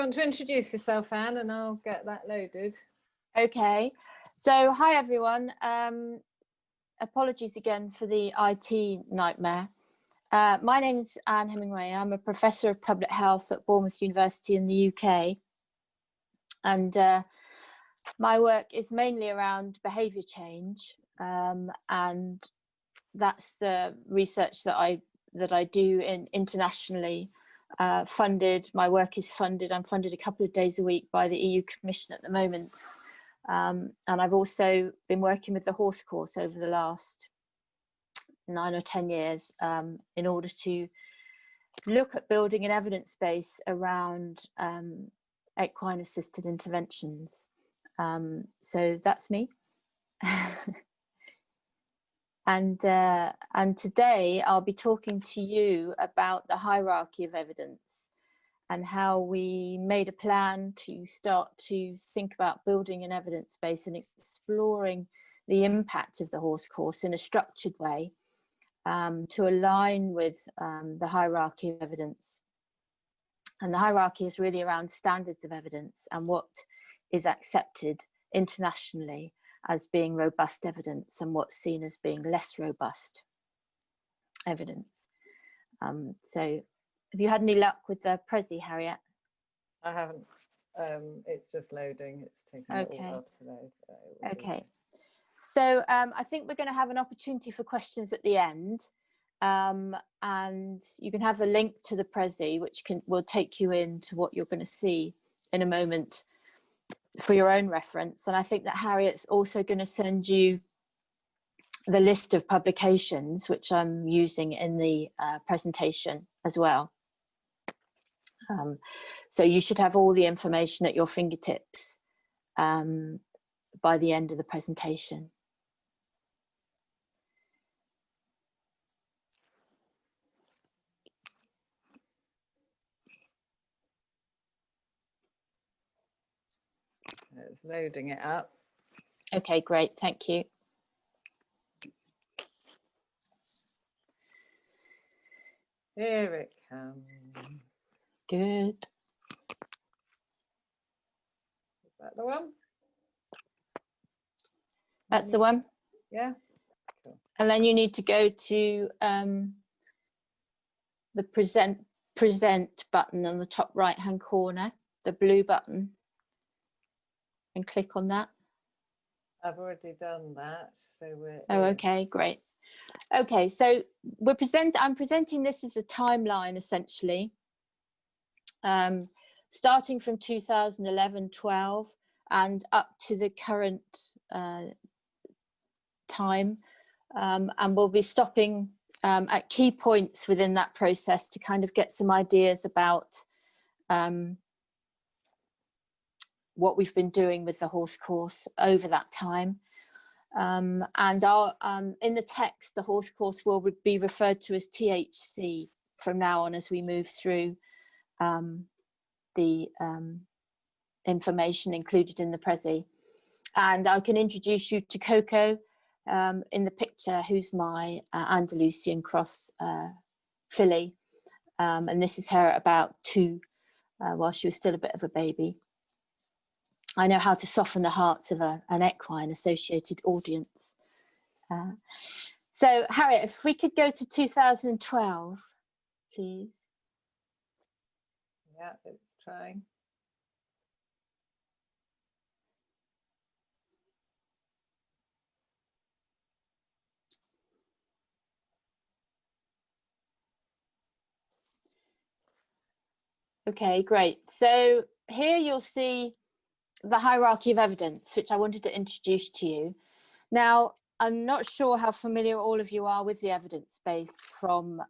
you want to introduce yourself, Anne, and I'll get that loaded. Okay, so hi everyone. Apologies again for the IT nightmare. My name's Ann Hemingway. I'm a professor of public health at Bournemouth University in the UK. And my work is mainly around behaviour change. And that's the research that I do internationally. Funded. My work is funded. I'm funded a couple of days a week by the EU Commission at the moment. And I've also been working with the horse course over the last 9 or 10 years in order to look at building an evidence base around equine-assisted interventions. So that's me. And today I'll be talking to you about the hierarchy of evidence and how we made a plan to start to think about building an evidence base and exploring the impact of the horse course in a structured way to align with the hierarchy of evidence. And the hierarchy is really around standards of evidence and what is accepted internationally as being robust evidence and what's seen as being less robust evidence. So have you had any luck with the Prezi, Harriet? I haven't. It's just loading. It's taking a little while to load. Okay. So I think we're going to have an opportunity for questions at the end. And you can have a link to the Prezi, which will take you into what you're going to see in a moment for your own reference. And I think that Harriet's also going to send you the list of publications, which I'm using in the presentation as well. So you should have all the information at your fingertips by the end of the presentation. It's loading it up. Okay, great, thank you. Here it comes. Good. Is that the one? That's the one? Yeah. Cool. And then you need to go to the present button on the top right hand corner, the blue button, and click on that. I've already done that, so we're okay, great. Okay, so I'm presenting this as a timeline essentially, starting from 2011-12 and up to the current time, and we'll be stopping at key points within that process to kind of get some ideas about what we've been doing with the horse course over that time. And in the text, the horse course will be referred to as THC from now on as we move through the information included in the Prezi. And I can introduce you to Coco in the picture, who's my Andalusian cross filly. And this is her at about 2, while she was still a bit of a baby. I know how to soften the hearts of an equine-associated audience. So, Harriet, if we could go to 2012, please. Yeah, it's trying. Okay, great. So here you'll see the hierarchy of evidence, which I wanted to introduce to you. Now, I'm not sure how familiar all of you are with the evidence base from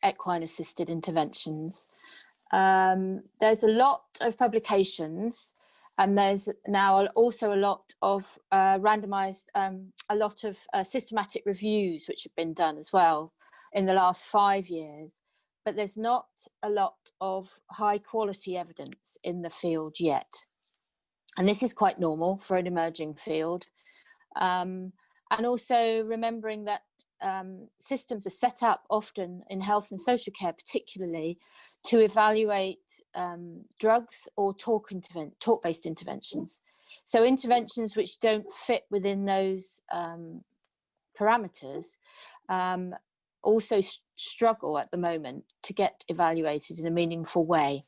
equine-assisted interventions. There's a lot of publications, and there's now also a lot of randomized, a lot of systematic reviews which have been done as well in the last 5 years. But there's not a lot of high quality evidence in the field yet. And this is quite normal for an emerging field. And And also remembering that systems are set up often in health and social care, particularly to evaluate drugs or talk-based interventions. So interventions which don't fit within those parameters also struggle at the moment to get evaluated in a meaningful way.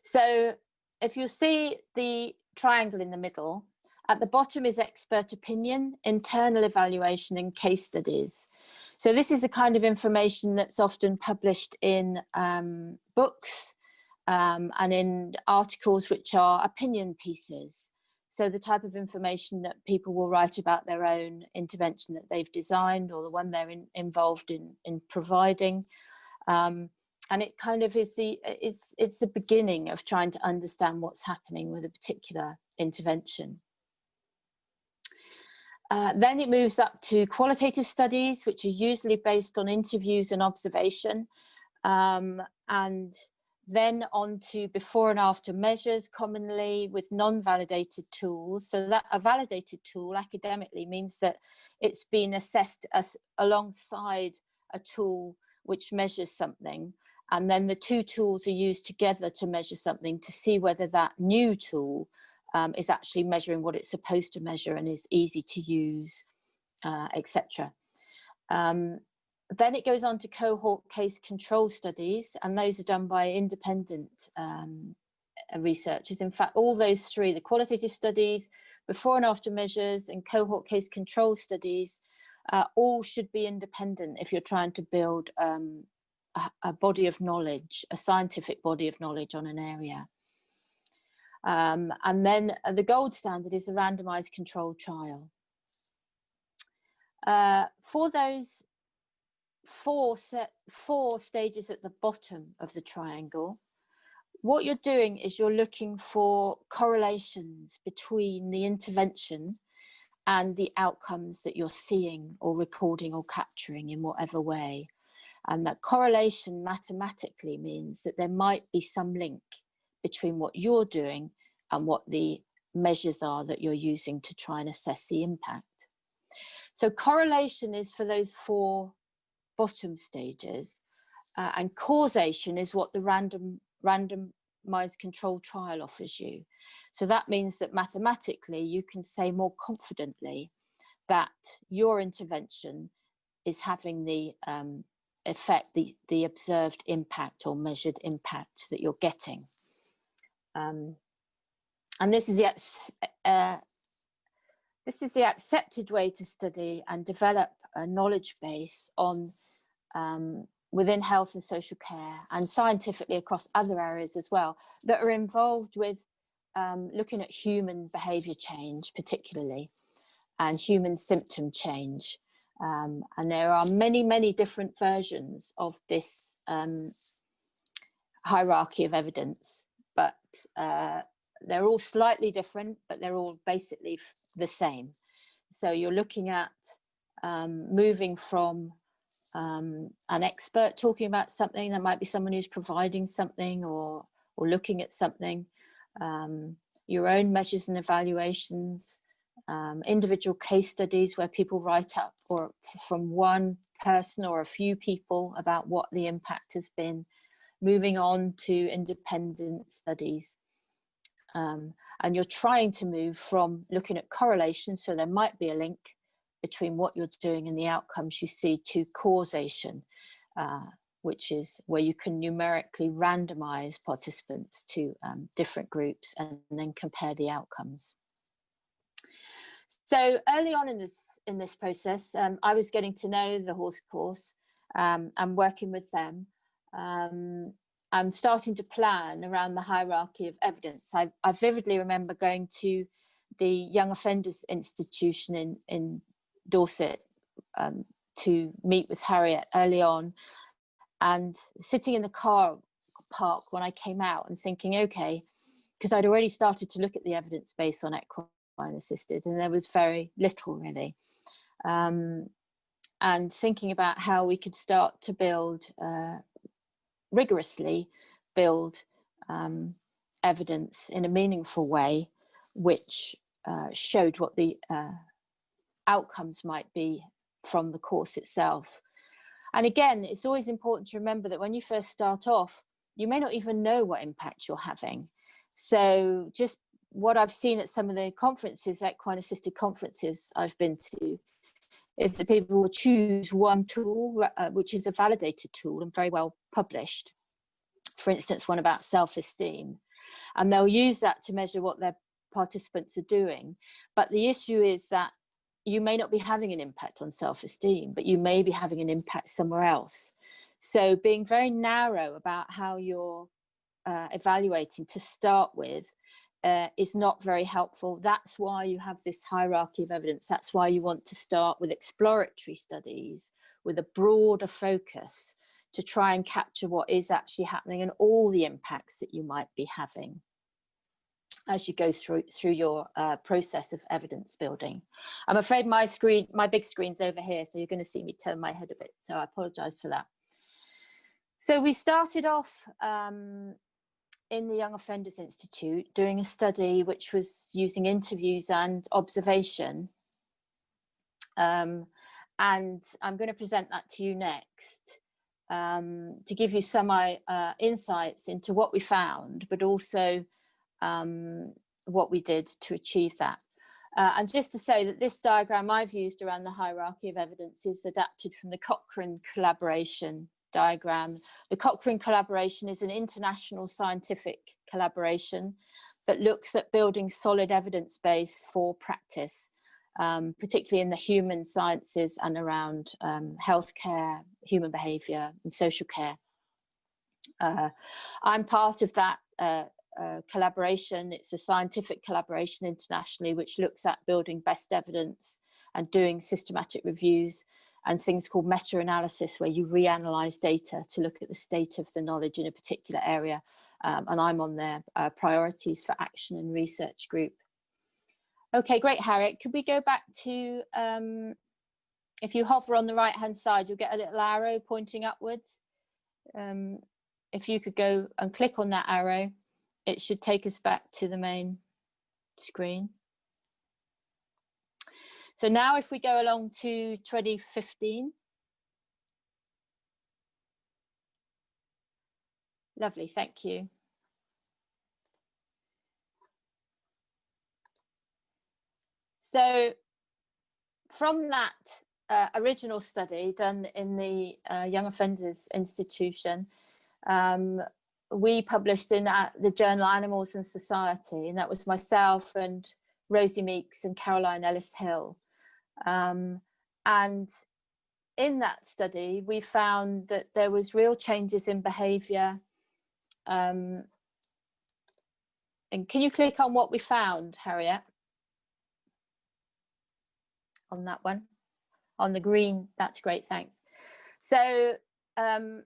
So if you see the triangle in the middle, at the bottom is expert opinion, internal evaluation, and case studies. So this is a kind of information that's often published in books and in articles which are opinion pieces. So the type of information that people will write about their own intervention that they've designed or the one they're involved in providing. And it kind of is it's the beginning of trying to understand what's happening with a particular intervention. Then it moves up to qualitative studies, which are usually based on interviews and observation, and then on to before and after measures, commonly with non-validated tools. So that a validated tool academically means that it's been assessed as alongside a tool which measures something, and then the two tools are used together to measure something to see whether that new tool is actually measuring what it's supposed to measure and is easy to use, etc. Then it goes on to cohort case control studies, and those are done by independent researchers. In fact, all those three, the qualitative studies, before and after measures, and cohort case control studies, all should be independent if you're trying to build a body of knowledge, a scientific body of knowledge on an area. And then the gold standard is a randomized controlled trial. For those four stages at the bottom of the triangle, what you're doing is you're looking for correlations between the intervention and the outcomes that you're seeing or recording or capturing in whatever way. And that correlation mathematically means that there might be some link between what you're doing and what the measures are that you're using to try and assess the impact. So correlation is for those four bottom stages, and causation is what the randomized controlled trial offers you. So that means that mathematically you can say more confidently that your intervention is having the effect, the observed impact or measured impact that you're getting. And this is the accepted way to study and develop a knowledge base on within health and social care, and scientifically across other areas as well, that are involved with looking at human behaviour change particularly, and human symptom change. And there are many, many different versions of this hierarchy of evidence, but they're all slightly different, but they're all basically the same. So you're looking at moving from an expert talking about something, that might be someone who's providing something or looking at something, your own measures and evaluations, individual case studies where people write up or from one person or a few people about what the impact has been, moving on to independent studies. And you're trying to move from looking at correlation, so there might be a link between what you're doing and the outcomes you see, to causation, which is where you can numerically randomize participants to different groups and then compare the outcomes. So early on in this process, I was getting to know the horse course and working with them. I'm starting to plan around the hierarchy of evidence. I vividly remember going to the Young Offenders Institution in Dorset to meet with Harriet early on, and sitting in the car park when I came out and thinking, okay, because I'd already started to look at the evidence base on equine-assisted, and there was very little really. And thinking about how we could start to build rigorously build evidence in a meaningful way, which showed what the outcomes might be from the course itself. And again, it's always important to remember that when you first start off, you may not even know what impact you're having. So just what I've seen at some of the conferences, equine-assisted conferences I've been to, is that people will choose one tool, which is a validated tool and very well published. For instance, one about self-esteem. And they'll use that to measure what their participants are doing. But the issue is that you may not be having an impact on self-esteem, but you may be having an impact somewhere else. So being very narrow about how you're evaluating to start with is not very helpful. That's why you have this hierarchy of evidence. That's why you want to start with exploratory studies with a broader focus to try and capture what is actually happening and all the impacts that you might be having as you go through your process of evidence building. I'm afraid my big screen's over here, so you're going to see me turn my head a bit, so I apologize for that. So we started off in the Young Offenders Institute doing a study which was using interviews and observation. And I'm going to present that to you next to give you some insights into what we found, but also what we did to achieve that. And just to say that this diagram I've used around the hierarchy of evidence is adapted from the Cochrane collaboration diagram. The Cochrane collaboration is an international scientific collaboration that looks at building solid evidence base for practice, particularly in the human sciences and around healthcare, human behaviour and social care. I'm part of that collaboration. It's a scientific collaboration internationally which looks at building best evidence and doing systematic reviews and things called meta-analysis, where you reanalyze data to look at the state of the knowledge in a particular area. And I'm on their priorities for action and research group. Okay, great, Harriet. Could we go back to, if you hover on the right-hand side, you'll get a little arrow pointing upwards. If you could go and click on that arrow, it should take us back to the main screen. So now if we go along to 2015. Lovely, thank you. So from that original study done in the Young Offenders Institution, we published in the journal Animals and Society, and that was myself and Rosie Meeks and Caroline Ellis-Hill. And in that study, we found that there was real changes in behaviour. And can you click on what we found, Harriet? On that one, on the green, that's great, thanks. So, and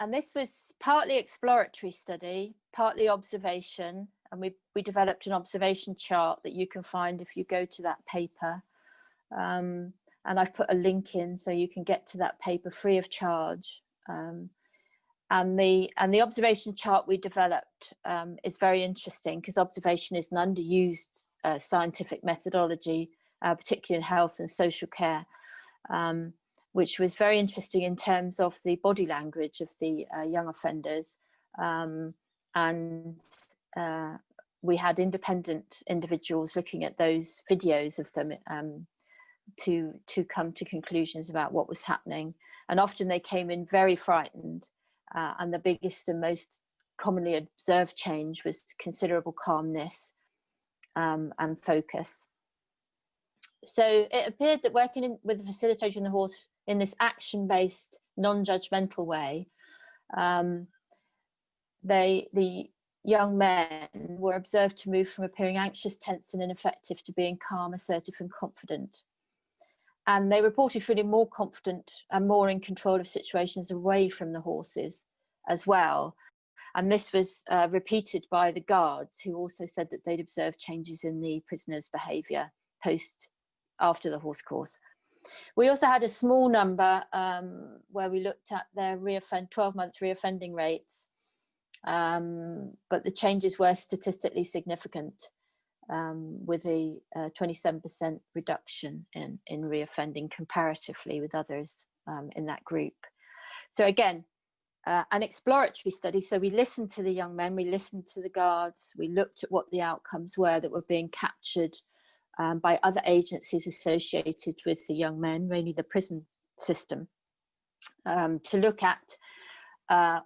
this was partly exploratory study, partly observation, and we developed an observation chart that you can find if you go to that paper. And I've put a link in so you can get to that paper free of charge. And the observation chart we developed is very interesting because observation is an underused scientific methodology, particularly in health and social care, which was very interesting in terms of the body language of the young offenders. We had independent individuals looking at those videos of them to come to conclusions about what was happening. And often they came in very frightened. And the biggest and most commonly observed change was considerable calmness and focus. So it appeared that working with the facilitator and the horse in this action-based, non-judgmental way, the young men were observed to move from appearing anxious, tense and ineffective to being calm, assertive and confident. And they reported feeling more confident and more in control of situations away from the horses as well. And this was repeated by the guards, who also said that they'd observed changes in the prisoners' behaviour after the horse course. We also had a small number where we looked at their 12-month reoffending rates, but the changes were statistically significant. with a 27% reduction in reoffending comparatively with others in that group. So again, an exploratory study. So we listened to the young men, we listened to the guards, we looked at what the outcomes were that were being captured by other agencies associated with the young men, mainly the prison system, to look at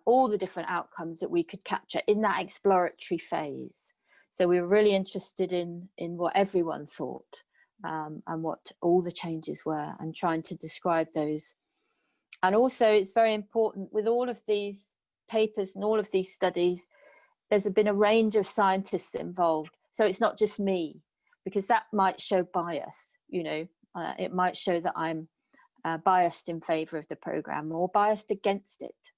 all the different outcomes that we could capture in that exploratory phase. So we were really interested in what everyone thought and what all the changes were, and trying to describe those. And also it's very important with all of these papers and all of these studies, there's been a range of scientists involved. So it's not just me, because that might show bias, you know, it might show that I'm biased in favor of the program or biased against it.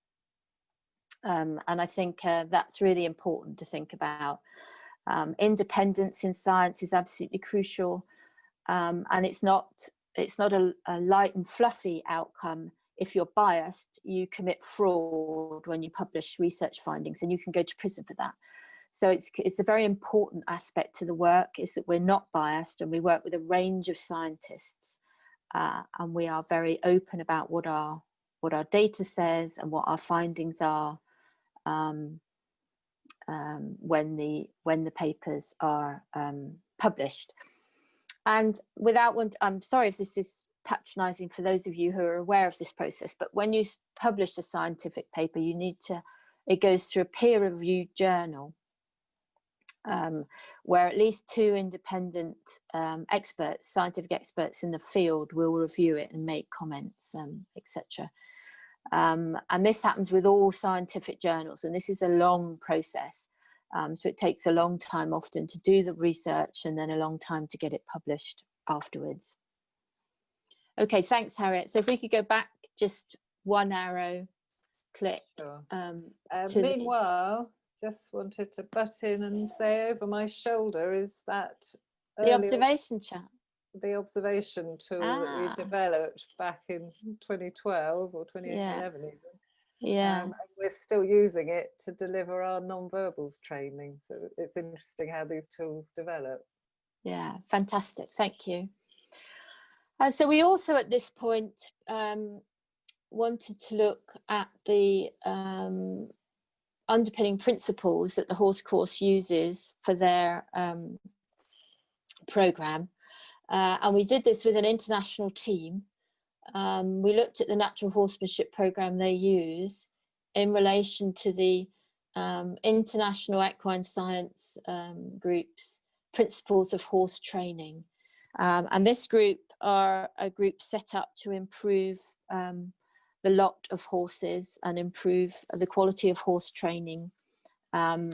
And I think that's really important to think about. Independence in science is absolutely crucial, and it's not a light and fluffy outcome. If you're biased, you commit fraud when you publish research findings, and you can go to prison for that. So it's a very important aspect to the work, is that we're not biased, and we work with a range of scientists, and we are very open about what our data says and what our findings are when the papers are published. And I'm sorry if this is patronizing for those of you who are aware of this process, but when you publish a scientific paper, it goes through a peer-reviewed journal where at least 2 independent experts, scientific experts in the field, will review it and make comments, etc. And this happens with all scientific journals, and this is a long process. So it takes a long time often to do the research, and then a long time to get it published afterwards. Okay, thanks, Harriet. So if we could go back just one arrow, click. Sure. Meanwhile, just wanted to butt in and say, over my shoulder is that the observation chart. The observation tool that we developed back in 2012 or 2011 even. Yeah. And we're still using it to deliver our non-verbals training. So it's interesting how these tools develop. Yeah, fantastic. Thank you. And so we also at this point wanted to look at the underpinning principles that the horse course uses for their program. And we did this with an international team. We looked at the natural horsemanship program they use in relation to the international equine science group's principles of horse training. And this group are a group set up to improve the lot of horses and improve the quality of horse training and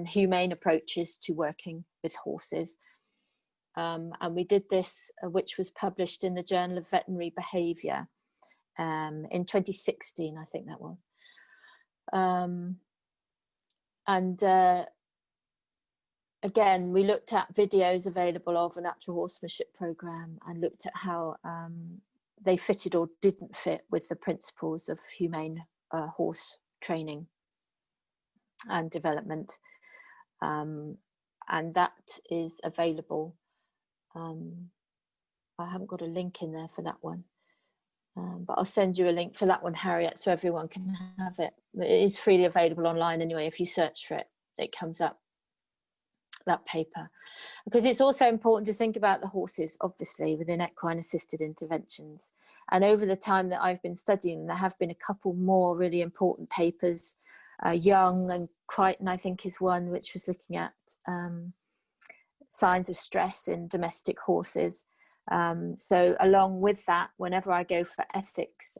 humane approaches to working with horses. And we did this, which was published in the Journal of Veterinary Behaviour in 2016, I think that was. Again, we looked at videos available of a natural horsemanship program and looked at how they fitted or didn't fit with the principles of humane horse training and development. And that is available. I haven't got a link in there for that one, but I'll send you a link for that one, Harriet, so everyone can have it. It is freely available online anyway. If you search for it, it comes up, that paper. Because it's also important to think about the horses, obviously, within equine-assisted interventions. And over the time that I've been studying, there have been a couple more really important papers. Young and Crichton, I think, is one, which was looking at signs of stress in domestic horses. So along with that, whenever I go for ethics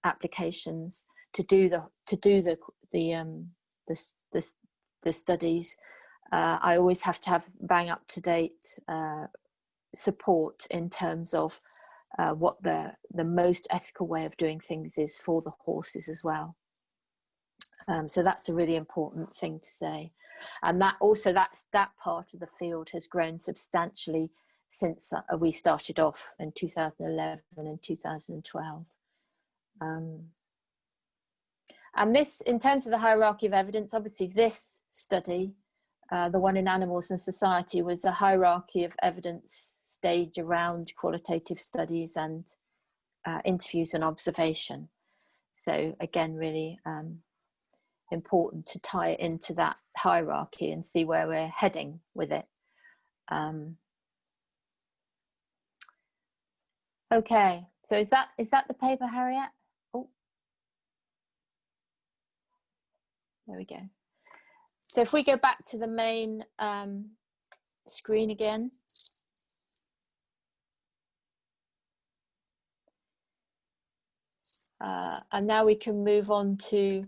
applications to do the studies, I always have to have bang up to date support in terms of what the most ethical way of doing things is for the horses as well. So that's a really important thing to say. And that part of the field has grown substantially since we started off in 2011 and 2012. And this, in terms of the hierarchy of evidence, obviously this study the one in Animals and Society, was a hierarchy of evidence stage around qualitative studies and interviews and observation. So again, really important to tie it into that hierarchy and see where we're heading with it. Okay, so is that the paper, Harriet? Oh, there we go. So if we go back to the main screen again. And now we can move on to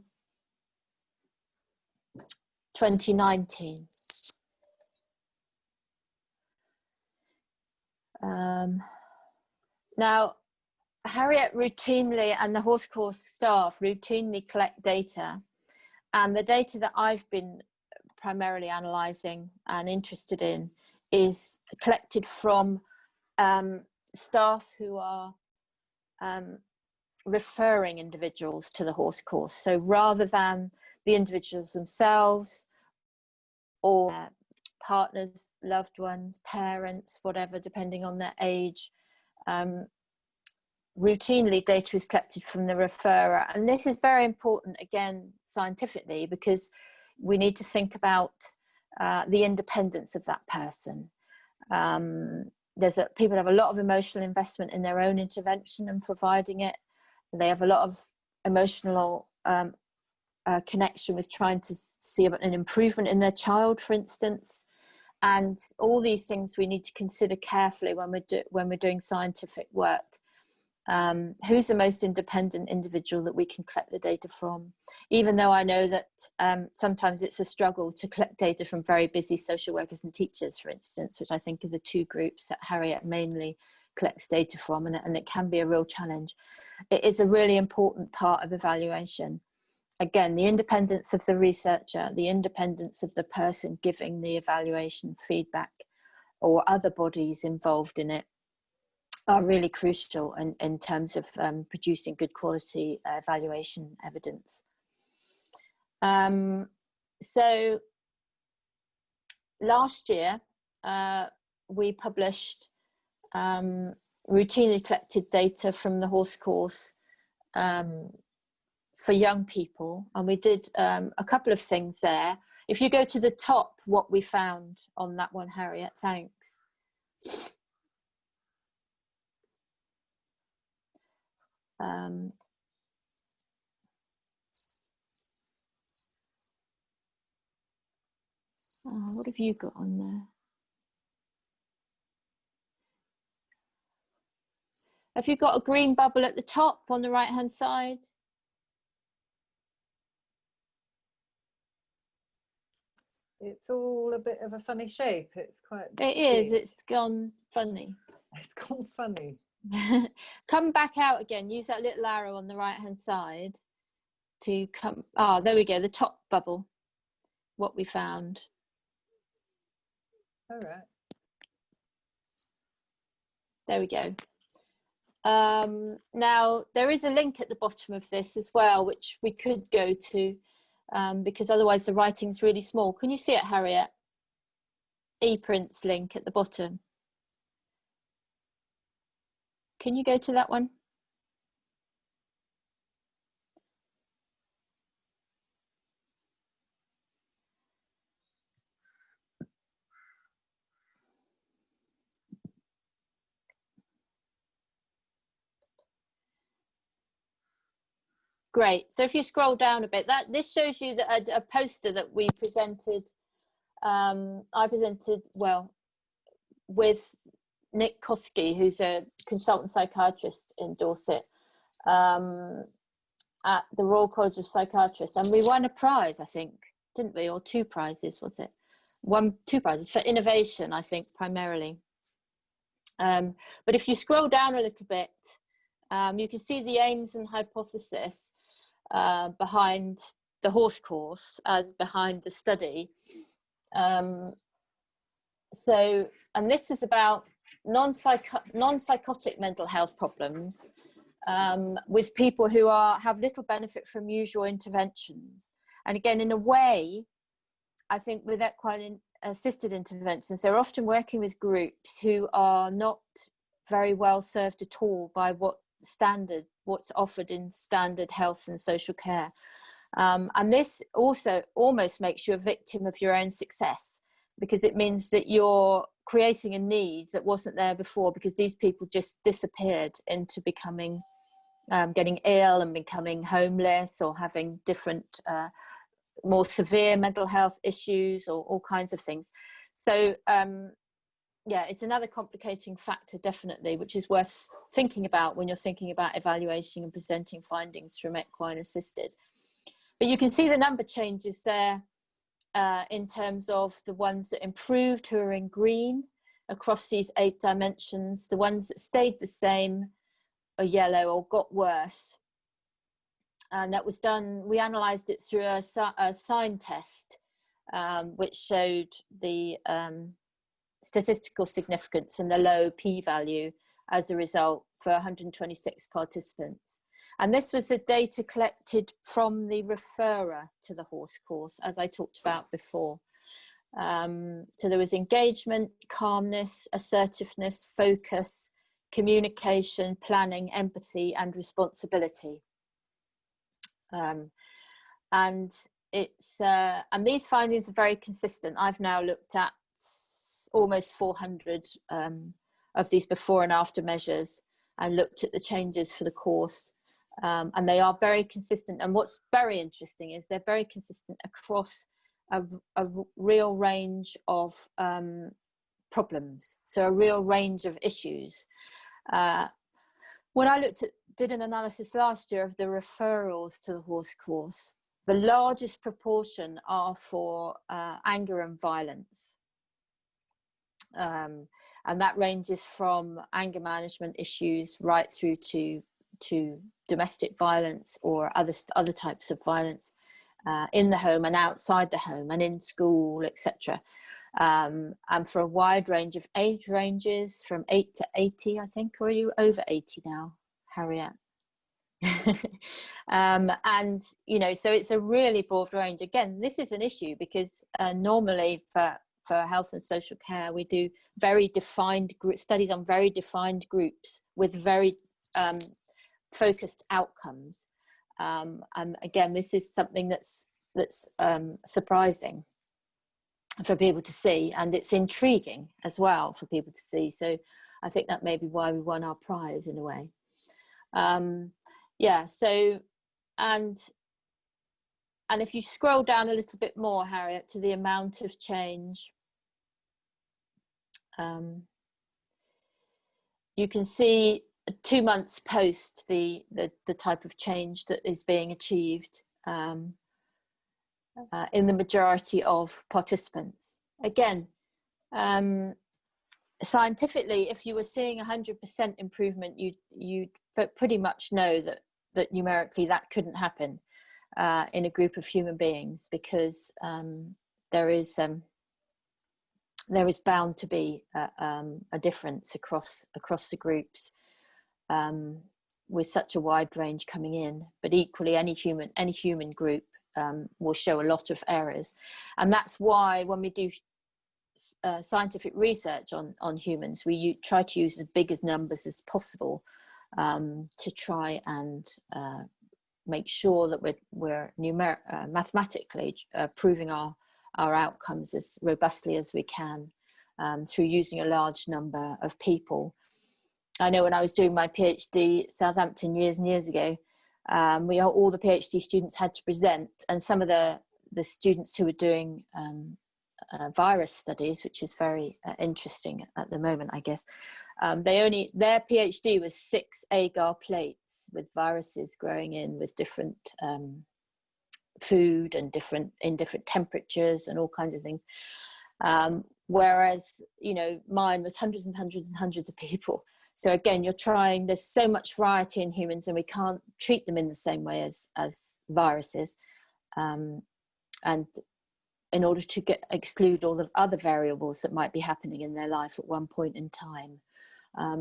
2019. Now, Harriet routinely, and the Horse Course staff routinely collect data, and the data that I've been primarily analysing and interested in is collected from staff who are referring individuals to the horse course. So rather than the individuals themselves or partners, loved ones, parents, whatever, depending on their age, routinely data is collected from the referrer. And this is very important, again, scientifically, because we need to think about the independence of that person. People have a lot of emotional investment in their own intervention and providing it. They have a lot of emotional connection with trying to see an improvement in their child, for instance. And all these things we need to consider carefully when we're doing scientific work. Who's the most independent individual that we can collect the data from? Even though I know that sometimes it's a struggle to collect data from very busy social workers and teachers, for instance, which I think are the two groups that Harriet mainly collects data from, and it can be a real challenge. It is a really important part of evaluation. Again, the independence of the researcher, the independence of the person giving the evaluation feedback, or other bodies involved in it, are really crucial in terms of producing good quality evaluation evidence. So last year, we published routinely collected data from the horse course for young people, and we did a couple of things there. If you go to the top, what we found on that one, Harriet, thanks. What have you got on there? Have you got a green bubble at the top on the right hand side? It's all a bit of a funny shape. It's quite. It is. It's gone funny. It's gone funny. Come back out again. Use that little arrow on the right hand side to come. Ah, there we go. The top bubble. What we found. All right. There we go. Now there is a link at the bottom of this as well, which we could go to, because otherwise the writing's really small. Can you see it, Harriet? ePrints link at the bottom. Can you go to that one? Great. So if you scroll down a bit, this shows you that a poster that we presented. I presented, well, with Nick Koski, who's a consultant psychiatrist in Dorset, at the Royal College of Psychiatrists, and we won a prize, I think, didn't we? Or two prizes, was it? Two prizes for innovation, I think, primarily. But if you scroll down a little bit, you can see the aims and hypothesis behind the horse course and behind the study. And this was about non-psychotic mental health problems with people who have little benefit from usual interventions. And again, in a way, I think with equine-assisted interventions, they're often working with groups who are not very well served at all by what's offered in standard health and social care. And this also almost makes you a victim of your own success, because it means that you're creating a need that wasn't there before, because these people just disappeared into becoming, getting ill and becoming homeless, or having different, more severe mental health issues, or all kinds of things. So, yeah, it's another complicating factor, definitely, which is worth thinking about when you're thinking about evaluating and presenting findings from equine-assisted. But you can see the number changes there in terms of the ones that improved, who are in green across these 8 dimensions. The ones that stayed the same are yellow or got worse. And that was done, we analysed it through a sign test, which showed the statistical significance and the low p-value as a result for 126 participants. And this was the data collected from the referrer to the horse course, as I talked about before. So there was engagement, calmness, assertiveness, focus, communication, planning, empathy, and responsibility. And these findings are very consistent. I've now looked at almost 400 of these before and after measures, and looked at the changes for the course, and they are very consistent. And what's very interesting is they're very consistent across a real range of problems, so a real range of issues. When I did an analysis last year of the referrals to the horse course, the largest proportion are for anger and violence. And that ranges from anger management issues right through to domestic violence, or other types of violence in the home and outside the home and in school, etc. And for a wide range of age ranges, from 8 to 80, I think. Or are you over 80 now, Harriet? And so it's a really broad range. Again, this is an issue because normally for health and social care, we do very defined studies on very defined groups with very focused outcomes. And again, this is something that's surprising for people to see, and it's intriguing as well for people to see. So I think that may be why we won our prize in a way. Yeah, so and if you scroll down a little bit more, Harriet, to the amount of change, you can see 2 months post the type of change that is being achieved in the majority of participants. Again, scientifically, if you were seeing 100% improvement, you'd pretty much know that numerically that couldn't happen in a group of human beings, because there is bound to be a difference across the groups, with such a wide range coming in. But equally, any human group will show a lot of errors, and that's why when we do scientific research on humans, we try to use as big as numbers as possible to try and make sure that we're mathematically proving our outcomes as robustly as we can through using a large number of people. I know when I was doing my PhD at Southampton years and years ago, all the PhD students had to present, and some of the students who were doing virus studies, which is very interesting at the moment, I guess, their PhD was 6 agar plates with viruses growing in with different food and in different temperatures and all kinds of things, whereas mine was hundreds and hundreds and hundreds of people. So again, there's so much variety in humans, and we can't treat them in the same way as viruses, and in order to exclude all the other variables that might be happening in their life at one point in time.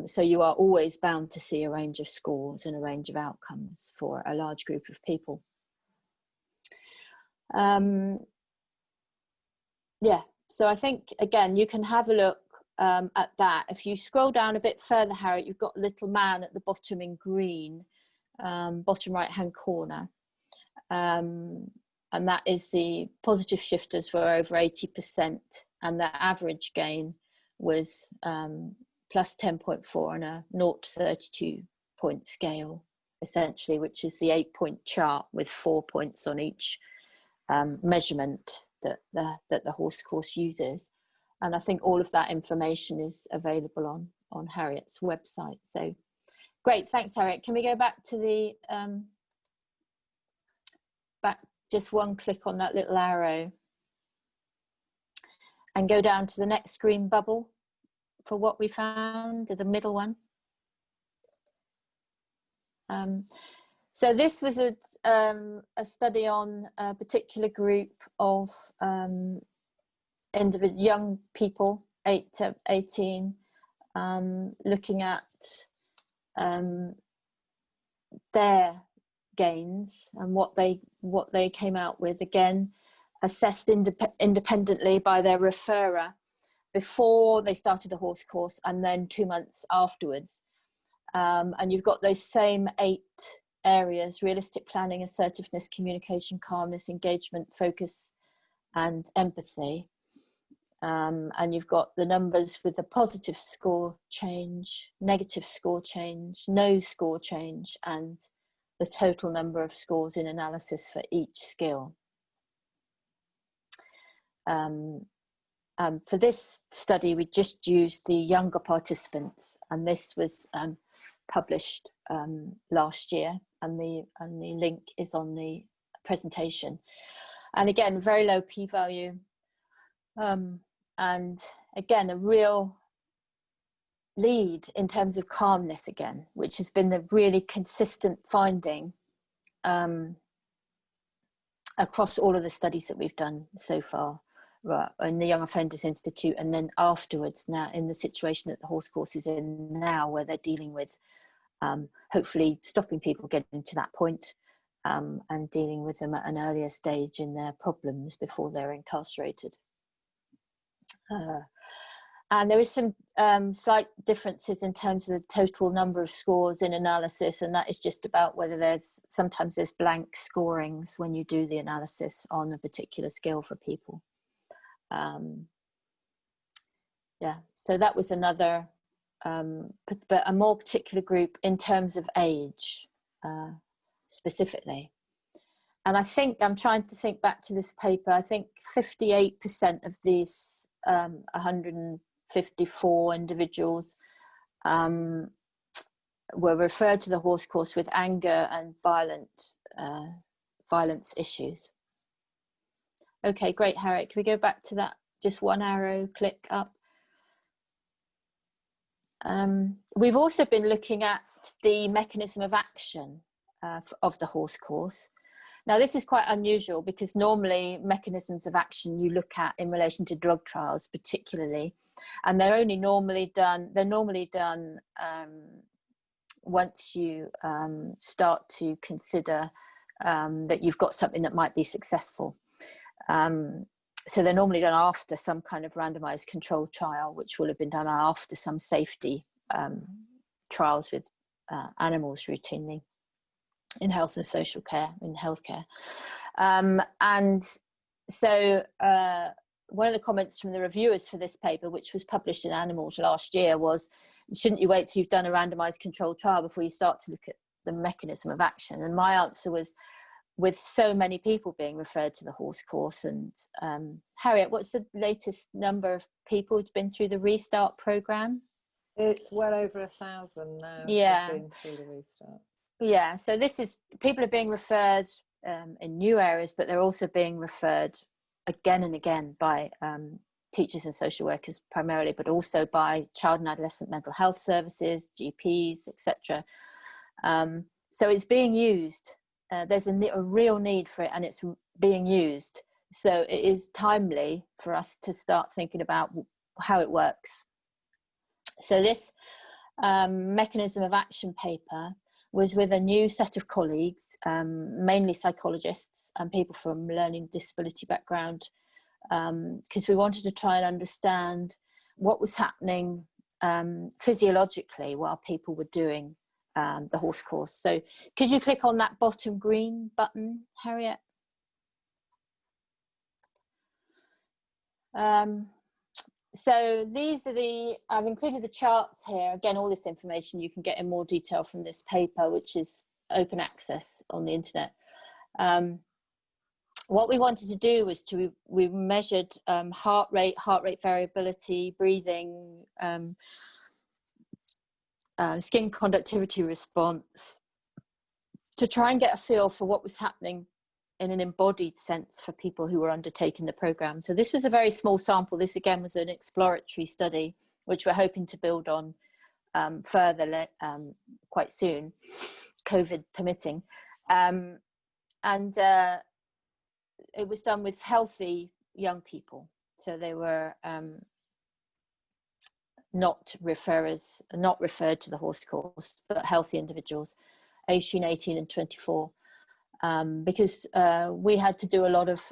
So you are always bound to see a range of scores and a range of outcomes for a large group of people. Yeah, so I think, again, you can have a look at that. If you scroll down a bit further, Harriet, you've got little man at the bottom in green, bottom right hand corner. And that is the positive shifters were over 80%, and their average gain was plus 10.4 on a 0 to 32 point scale, essentially, which is the 8-point chart with 4 points on each measurement that the horse course uses. And I think all of that information is available on Harriet's website. So great, thanks, Harriet. Can we go back to the back, just one click on that little arrow and go down to the next green bubble for what we found, the middle one. So this was a study on a particular group of young people, 8 to 18, looking at their gains and what they came out with, again assessed independently by their referrer before they started the horse course and then 2 months afterwards. And you've got those same 8 areas: realistic planning, assertiveness, communication, calmness, engagement, focus, and empathy. And you've got the numbers with the positive score change, negative score change, no score change, and the total number of scores in analysis for each skill. For this study, we just used the younger participants, and this was published last year, and the link is on the presentation. And again, very low p-value, and again, a real lead in terms of calmness again, which has been the really consistent finding across all of the studies that we've done so far, right, in the Young Offenders Institute, and then afterwards now in the situation that the horse course is in now, where they're dealing with hopefully stopping people getting to that point, and dealing with them at an earlier stage in their problems before they're incarcerated. And there is some slight differences in terms of the total number of scores in analysis, and that is just about whether sometimes there's blank scorings when you do the analysis on a particular skill for people. Yeah, so that was another, but a more particular group in terms of age specifically. And I think, I'm trying to think back to this paper, I think 58% of these 154 individuals were referred to the horse course with anger and violence issues. Okay, great, Harriet. Can we go back to that? Just one arrow, click up. We've also been looking at the mechanism of action of the horse course. Now, this is quite unusual because normally mechanisms of action you look at in relation to drug trials particularly, and they're normally done once you start to consider that you've got something that might be successful. So they're normally done after some kind of randomized controlled trial, which will have been done after some safety trials with animals routinely in health and social care, in healthcare. And so one of the comments from the reviewers for this paper, which was published in Animals last year, was, shouldn't you wait till you've done a randomized controlled trial before you start to look at the mechanism of action? And my answer was, with so many people being referred to the horse course, and Harriet, what's the latest number of people who've been through the Restart program? It's well over 1,000 now. Yeah. Been through the Restart. Yeah, so this is, people are being referred in new areas, but they're also being referred again and again by teachers and social workers primarily, but also by child and adolescent mental health services, GPs, etc. So it's being used. There's a real need for it, and it's being used. So it is timely for us to start thinking about how it works. So this mechanism of action paper was with a new set of colleagues, mainly psychologists and people from learning disability background, because we wanted to try and understand what was happening physiologically while people were doing the horse course. So could you click on that bottom green button, Harriet? So these are I've included the charts here. Again, all this information you can get in more detail from this paper, which is open access on the internet. What we wanted to do was we measured heart rate variability, breathing, skin conductivity response, to try and get a feel for what was happening in an embodied sense for people who were undertaking the program. So this was a very small sample. This again was an exploratory study, which we're hoping to build on further quite soon, COVID permitting. It was done with healthy young people. So they were not referred to the horse course, but healthy individuals, aged between 18 and 24. Because we had to do a lot of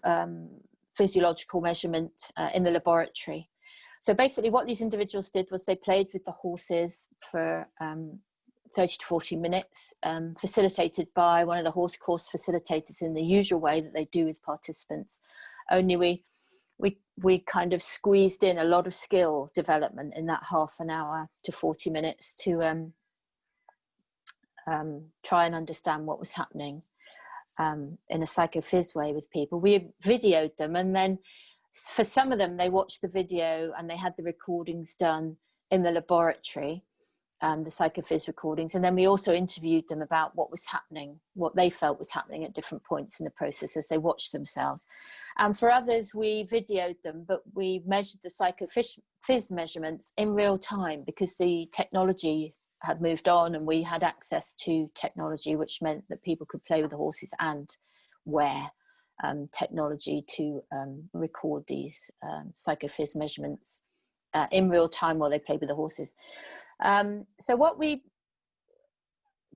physiological measurement in the laboratory. So basically what these individuals did was they played with the horses for 30 to 40 minutes, facilitated by one of the horse course facilitators in the usual way that they do with participants. Only we kind of squeezed in a lot of skill development in that half an hour to 40 minutes to try and understand what was happening in a psychophys way with people. We videoed them, and then for some of them they watched the video and they had the recordings done in the laboratory, the psychophys recordings, and then we also interviewed them about what was happening, what they felt was happening at different points in the process as they watched themselves. And for others we videoed them, but we measured the psychophys measurements in real time because the technology had moved on and we had access to technology, which meant that people could play with the horses and wear technology to record these psychophys measurements in real time while they played with the horses. So what we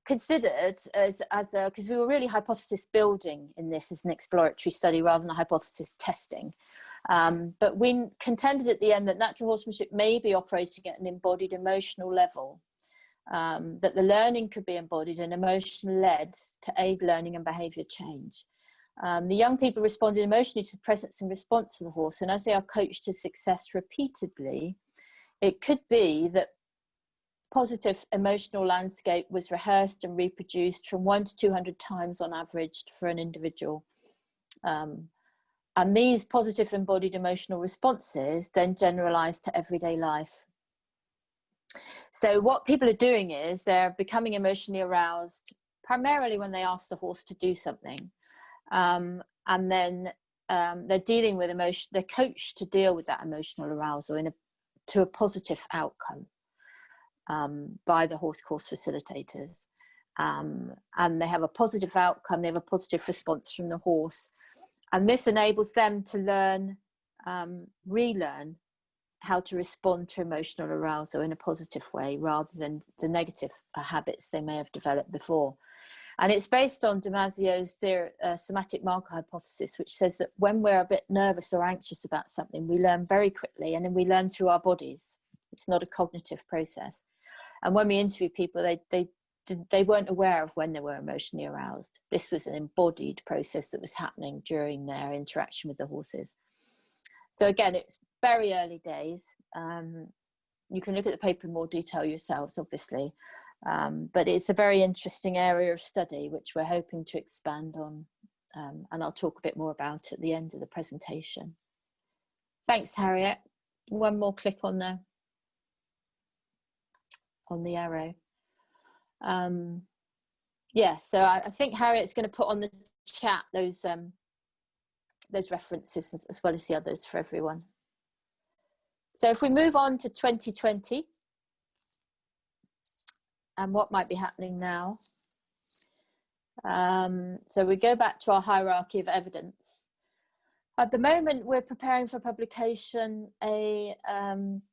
considered because we were really hypothesis building in this as an exploratory study rather than a hypothesis testing, but we contended at the end that natural horsemanship may be operating at an embodied emotional level, that the learning could be embodied and emotion led to aid learning and behavior change. The young people responded emotionally to the presence and response of the horse, and as they are coached to success repeatedly, it could be that positive emotional landscape was rehearsed and reproduced from 100 to 200 times on average for an individual. And these positive embodied emotional responses then generalized to everyday life. So what people are doing is they're becoming emotionally aroused primarily when they ask the horse to do something. And then they're dealing with emotion, they're coached to deal with that emotional arousal to a positive outcome by the horse course facilitators. And they have a positive outcome, they have a positive response from the horse. And this enables them to learn, relearn how to respond to emotional arousal in a positive way rather than the negative habits they may have developed before. And it's based on Damasio's somatic marker hypothesis, which says that when we're a bit nervous or anxious about something, we learn very quickly, and then we learn through our bodies. It's not a cognitive process. And when we interview people, they weren't aware of when they were emotionally aroused. This was an embodied process that was happening during their interaction with the horses. So again, it's very early days. You can look at the paper in more detail yourselves, obviously. But it's a very interesting area of study, which we're hoping to expand on. And I'll talk a bit more about at the end of the presentation. Thanks, Harriet. One more click on the arrow. Yeah, so I think Harriet's going to put on the chat those references as well as the others for everyone. So if we move on to 2020 and what might be happening now. So we go back to our hierarchy of evidence. At the moment, we're preparing for publication a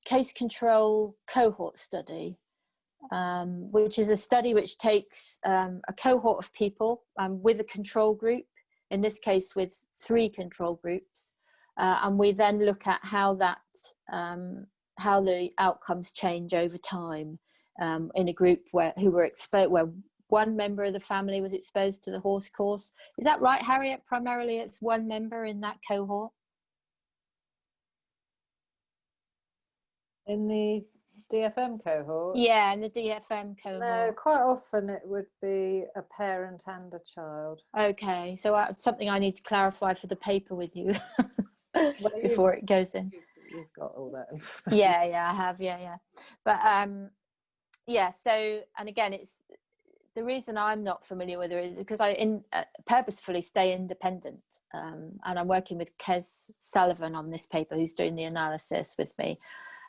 case control cohort study, which is a study which takes a cohort of people with a control group, in this case with 3 control groups, and we then look at how that how the outcomes change over time in a group where one member of the family was exposed to the horse course. Is that right, Harriet? Primarily it's one member in that cohort? In the DFM cohort? Yeah, in the DFM cohort. No, quite often it would be a parent and a child. Okay, so something I need to clarify for the paper with you before it goes in. You've got all that information. Yeah, I have, yeah. But yeah, so, and again, it's the reason I'm not familiar with it is because I purposefully stay independent, and I'm working with Kes Sullivan on this paper, who's doing the analysis with me.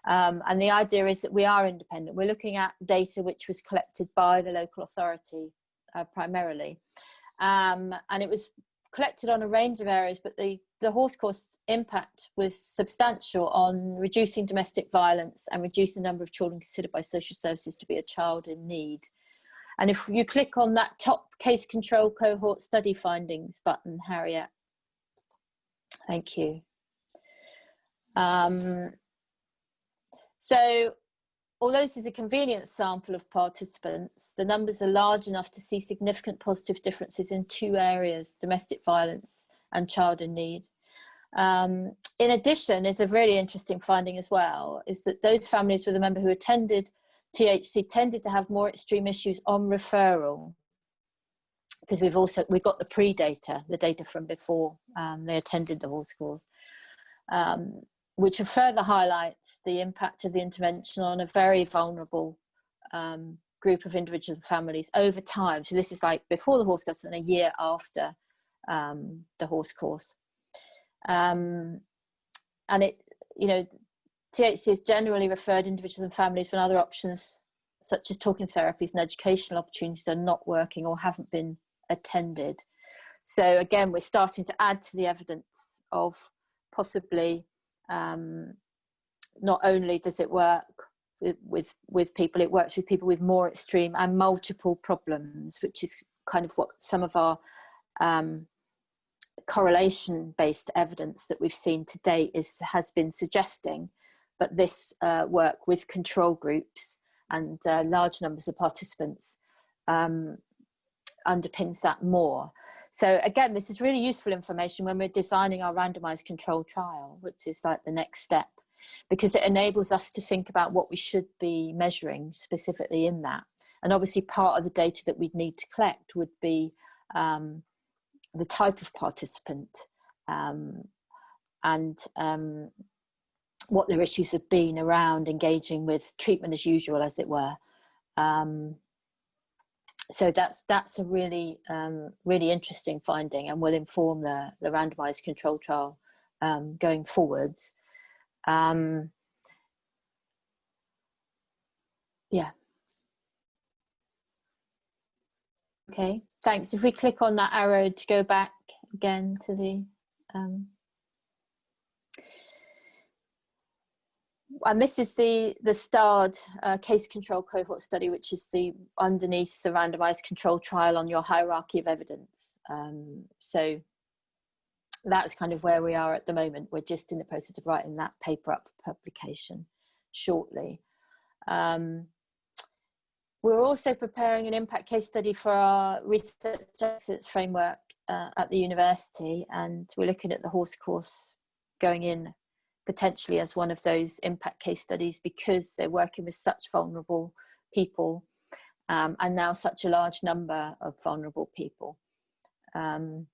And the idea is that we are independent. We're looking at data which was collected by the local authority primarily. And it was collected on a range of areas, but the horse course impact was substantial on reducing domestic violence and reducing the number of children considered by social services to be a child in need. And if you click on that top case control cohort study findings button, Harriet, thank you. So although this is a convenient sample of participants, the numbers are large enough to see significant positive differences in two areas, domestic violence and child in need. In addition, is a really interesting finding as well, is that those families with a member who attended THC tended to have more extreme issues on referral, because we've got the pre-data, the data from before they attended the horse course. Which further highlights the impact of the intervention on a very vulnerable group of individuals and families over time. So this is like before the horse course and a year after the horse course. And it, THC has generally referred individuals and families when other options, such as talking therapies and educational opportunities, are not working or haven't been attended. So again, we're starting to add to the evidence of possibly not only does it work with people, it works with people with more extreme and multiple problems, which is kind of what some of our correlation-based evidence that we've seen to date has been suggesting. But this work with control groups and large numbers of participants underpins that more. So again, this is really useful information when we're designing our randomized control trial, which is like the next step, because it enables us to think about what we should be measuring specifically in that. And obviously part of the data that we'd need to collect would be the type of participant and what their issues have been around engaging with treatment as usual, as it were. So that's a really really interesting finding, and will inform the randomized control trial going forwards. Yeah. Okay, thanks. If we click on that arrow to go back again to the and this is the starred case control cohort study, which is the underneath the randomized control trial on your hierarchy of evidence. So that's kind of where we are at the moment. We're just in the process of writing that paper up for publication shortly. We're also preparing an impact case study for our research excellence framework at the university, and we're looking at the horse course going in potentially as one of those impact case studies, because they're working with such vulnerable people and now such a large number of vulnerable people. And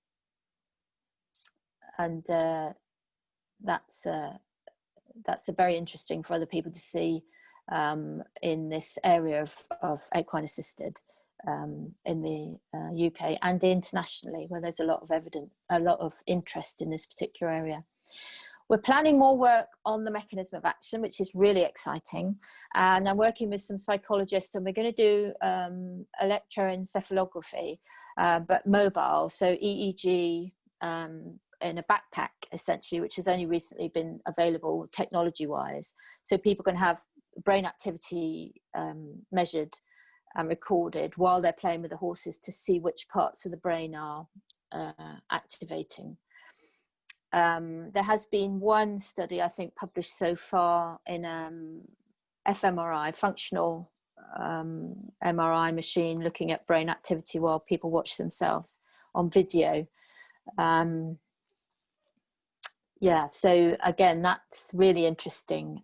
that's very interesting for other people to see in this area of equine-assisted in the UK and internationally, where there's a lot of interest in this particular area. We're planning more work on the mechanism of action, which is really exciting. And I'm working with some psychologists, and we're going to do electroencephalography, but mobile, so EEG in a backpack, essentially, which has only recently been available technology-wise. So people can have brain activity measured and recorded while they're playing with the horses to see which parts of the brain are activating. There has been one study, I think, published so far in fMRI, functional MRI machine, looking at brain activity while people watch themselves on video. Yeah, so again, that's really interesting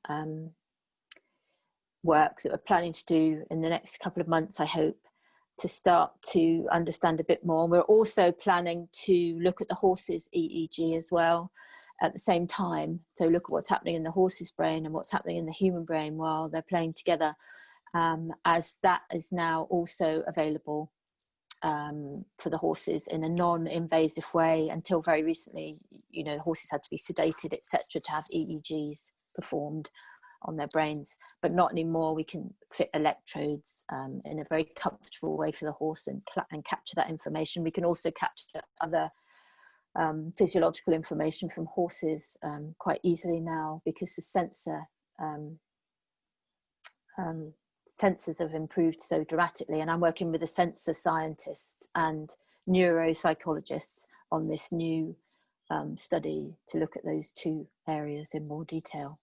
work that we're planning to do in the next couple of months, I hope, to start to understand a bit more. We're also planning to look at the horse's EEG as well at the same time. So look at what's happening in the horse's brain and what's happening in the human brain while they're playing together, as that is now also available for the horses in a non-invasive way. Until very recently, you know, horses had to be sedated, etc., to have EEGs performed on their brains, but not anymore. We can fit electrodes in a very comfortable way for the horse and capture that information. We can also capture other physiological information from horses quite easily now, because the sensors have improved so dramatically. And I'm working with the sensor scientists and neuropsychologists on this new study to look at those two areas in more detail.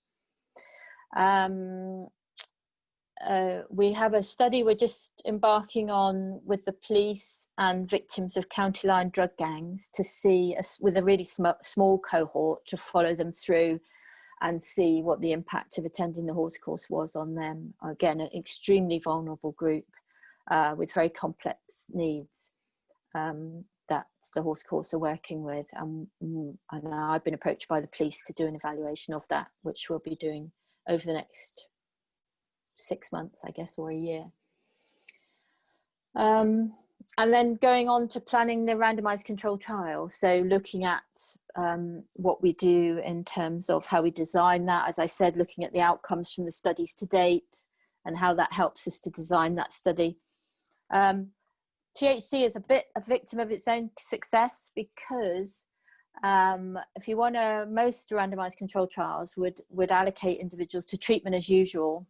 We have a study we're just embarking on with the police and victims of county line drug gangs to see, with a really small cohort, to follow them through and see what the impact of attending the horse course was on them. Again, an extremely vulnerable group with very complex needs that the horse course are working with. And I've been approached by the police to do an evaluation of that, which we'll be doing over the next 6 months, I guess, or a year. And then going on to planning the randomized controlled trial. So looking at what we do in terms of how we design that, as I said, looking at the outcomes from the studies to date and how that helps us to design that study. THC is a bit a victim of its own success, because if you want to, most randomized controlled trials would allocate individuals to treatment as usual,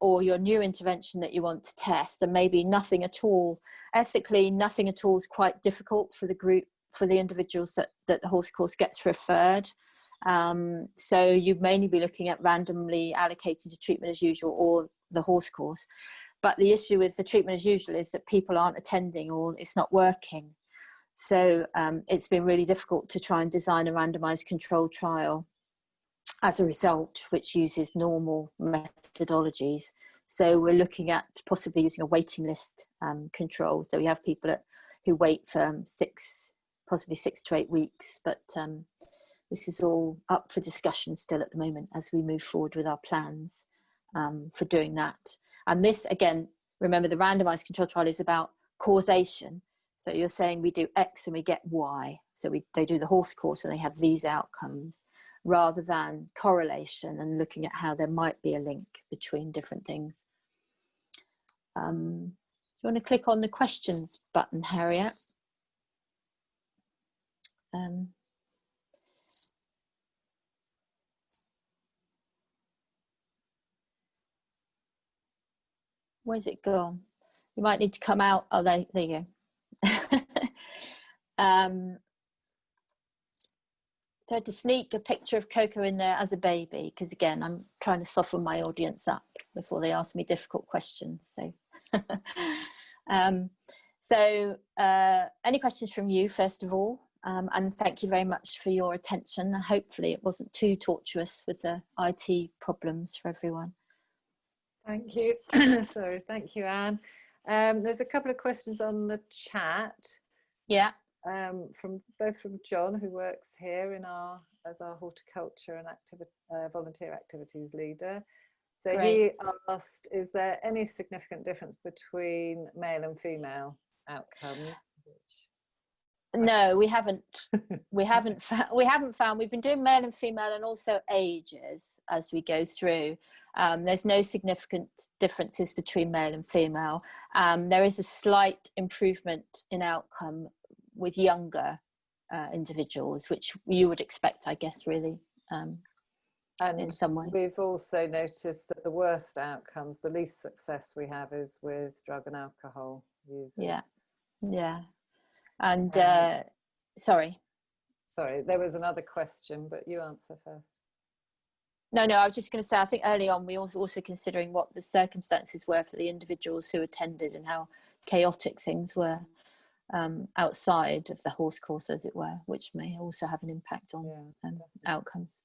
or your new intervention that you want to test, and maybe nothing at all. Ethically, nothing at all is quite difficult for the group, for the individuals that the horse course gets referred. So you'd mainly be looking at randomly allocating to treatment as usual or the horse course. But the issue with the treatment as usual is that people aren't attending, or it's not working. So it's been really difficult to try and design a randomized controlled trial as a result, which uses normal methodologies. So we're looking at possibly using a waiting list control. So we have people who wait for possibly 6 to 8 weeks, but this is all up for discussion still at the moment as we move forward with our plans for doing that. And this, again, remember, the randomized control trial is about causation. So you're saying we do X and we get Y. So they do the horse course and they have these outcomes, rather than correlation and looking at how there might be a link between different things. You want to click on the questions button, Harriet? Where's it gone? You might need to come out. Oh, there you go. So to sneak a picture of Coco in there as a baby, because again, I'm trying to soften my audience up before they ask me difficult questions. So, any questions from you, first of all? And thank you very much for your attention. Hopefully it wasn't too tortuous with the IT problems for everyone. Thank you. Sorry, thank you, Anne. There's a couple of questions on the chat. Yeah. From John, who works here as our horticulture and volunteer activities leader. So Great. He asked, is there any significant difference between male and female outcomes? No, we haven't. we haven't found. We've been doing male and female and also ages as we go through. There's no significant differences between male and female. There is a slight improvement in outcome with younger individuals, which you would expect, I guess, really, and in some way. We've also noticed that the worst outcomes, the least success we have, is with drug and alcohol users. Yeah. And sorry. sorry, there was another question, but you answer first. No, I was just going to say, I think early on we also considering what the circumstances were for the individuals who attended and how chaotic things were outside of the horse course, as it were, which may also have an impact on outcomes.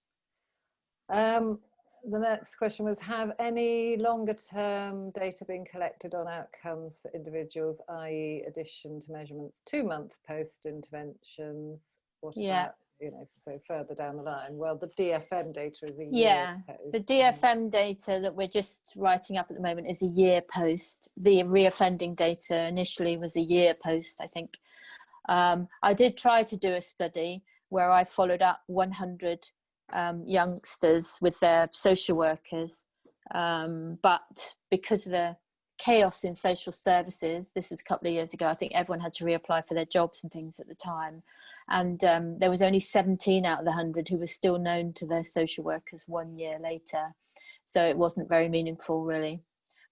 The next question was, have any longer term data been collected on outcomes for individuals, i.e. addition to measurements 2 months post interventions? What about, you know, so further down the line? Well, the DFM data is a year post. The DFM data that we're just writing up at the moment is a year post. The reoffending data initially was a year post, I think. I did try to do a study where I followed up 100 youngsters with their social workers, but because of the chaos in social services, this was a couple of years ago, I think everyone had to reapply for their jobs and things at the time, and there was only 17 out of the 100 who were still known to their social workers 1 year later, so it wasn't very meaningful really.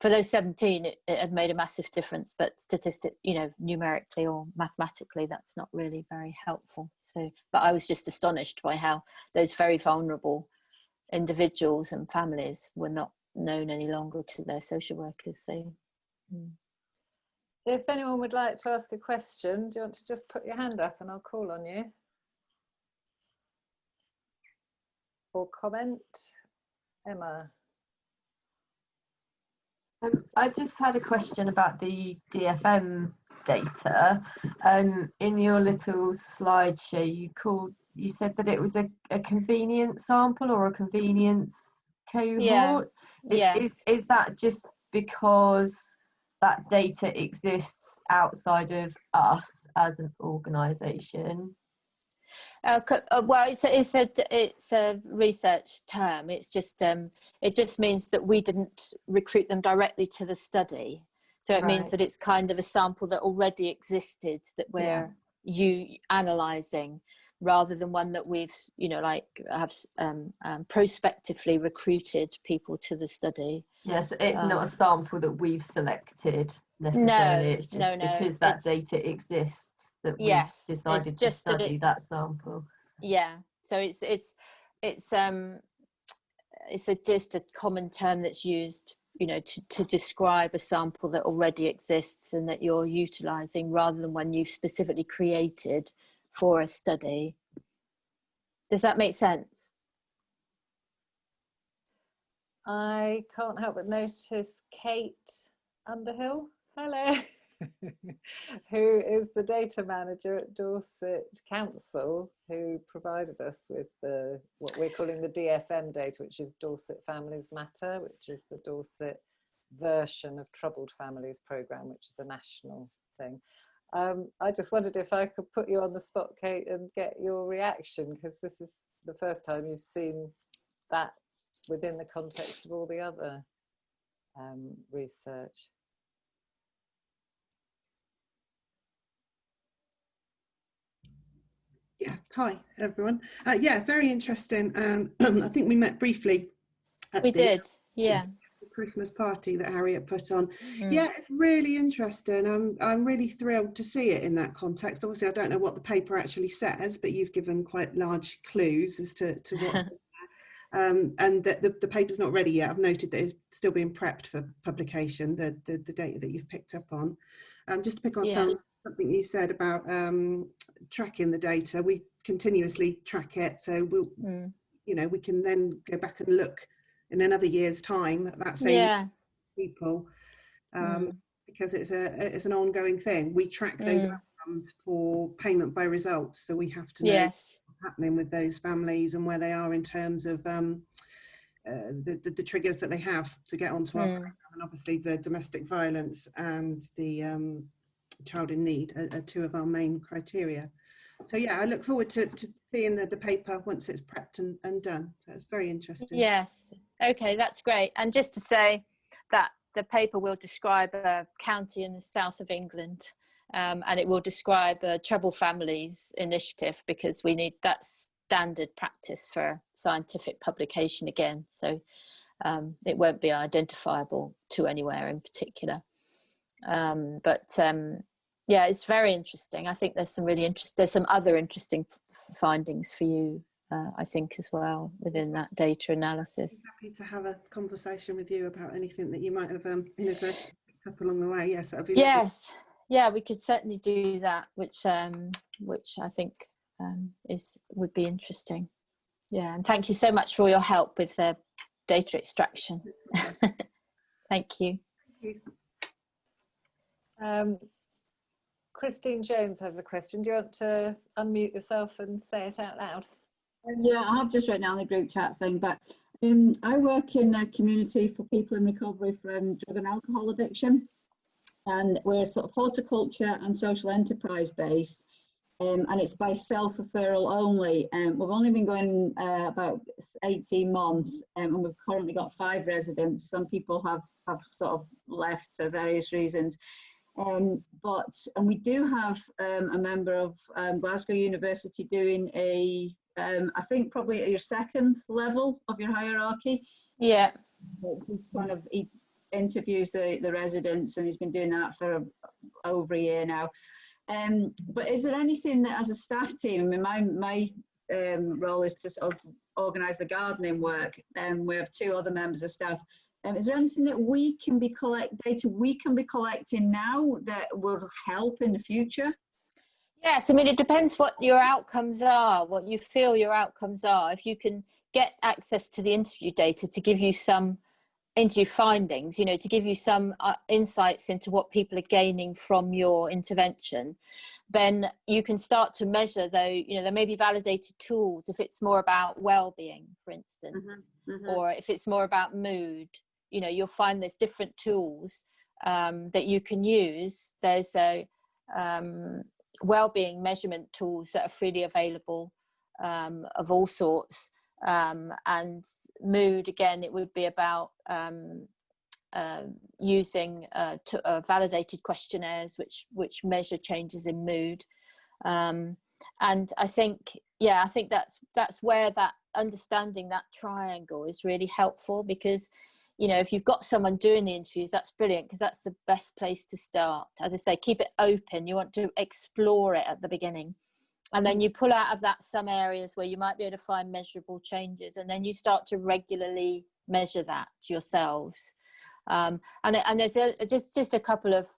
For those 17, it had made a massive difference, but numerically or mathematically, that's not really very helpful. So, but I was just astonished by how those very vulnerable individuals and families were not known any longer to their social workers. So, if anyone would like to ask a question, do you want to just put your hand up and I'll call on you? Or comment? Emma. I just had a question about the DFM data. In your little slideshow, you said that it was a convenience sample or a convenience cohort. Is that just because that data exists outside of us as an organisation? Well, it's a research term. It's just it just means that we didn't recruit them directly to the study, so it means that it's kind of a sample that already existed that we're analysing, rather than one that we've have prospectively recruited people to the study. Yes, it's not a sample that we've selected necessarily. It's just because that data exists that we've decided to study that sample. So it's just a common term that's used, to describe a sample that already exists and that you're utilising, rather than one you've specifically created for a study. Does that make sense? I can't help but notice Kate Underhill, hello, who is the data manager at Dorset Council, who provided us with what we're calling the DFM data, which is Dorset Families Matter, which is the Dorset version of Troubled Families Programme, which is a national thing. I just wondered if I could put you on the spot, Kate, and get your reaction, because this is the first time you've seen that within the context of all the other research. Yeah, hi everyone. Yeah, very interesting. And I think we met briefly at the Christmas party that Harriet put on. Yeah, it's really interesting. I'm really thrilled to see it in that context. Obviously, I don't know what the paper actually says, but you've given quite large clues as to what's and that the paper's not ready yet. I've noted that it's still being prepped for publication, the data that you've picked up on. Just to pick on something you said about tracking the data, we continuously track it, so we'll we can then go back and look in another year's time at that same people, because it's an ongoing thing. We track those outcomes for payment by results, so we have to know what's happening with those families and where they are in terms of the triggers that they have to get onto our program. And obviously the domestic violence and the child in need are two of our main criteria. So yeah, I look forward to seeing the paper once it's prepped and done. So it's very interesting. Yes, okay, that's great. And just to say that the paper will describe a county in the south of England, and it will describe a Troubled Families initiative, because we need that standard practice for scientific publication again. So it won't be identifiable to anywhere in particular. Yeah, it's very interesting. I think there's some really there's some other interesting findings for you, I think, as well, within that data analysis. Happy to have a conversation with you about anything that you might have inadvertently picked up along the way. Yes, that would be lovely. Yes, yeah, we could certainly do that, which I think would be interesting. Yeah, and thank you so much for your help with the data extraction. Thank you. Thank you. Christine Jones has a question. Do you want to unmute yourself and say it out loud? Yeah, I have just written down the group chat thing, but I work in a community for people in recovery from drug and alcohol addiction, and we're sort of horticulture and social enterprise based, and it's by self-referral only. We've only been going about 18 months, and we've currently got 5 residents. Some people have sort of left for various reasons. And we do have a member of Glasgow University doing I think probably at your 2nd level of your hierarchy. Yeah. He's kind of, he interviews the residents, and he's been doing that for over a year now. But is there anything that, as a staff team, I mean, my role is to sort of organise the gardening work, and we have 2 other members of staff. Is there anything that data we can be collecting now that will help in the future? Yes, I mean, it depends what your outcomes are, what you feel your outcomes are. If you can get access to the interview data to give you some interview findings, to give you some insights into what people are gaining from your intervention, then you can start to measure, though, there may be validated tools if it's more about well-being, for instance, or if it's more about mood. You'll find there's different tools that you can use. There's well-being measurement tools that are freely available of all sorts, and mood, again, it would be about using validated questionnaires which measure changes in mood, and I think that's where that understanding that triangle is really helpful, because if you've got someone doing the interviews, that's brilliant, because that's the best place to start. As I say, keep it open. You want to explore it at the beginning, and then you pull out of that some areas where you might be able to find measurable changes, and then you start to regularly measure that yourselves. And there's just a couple of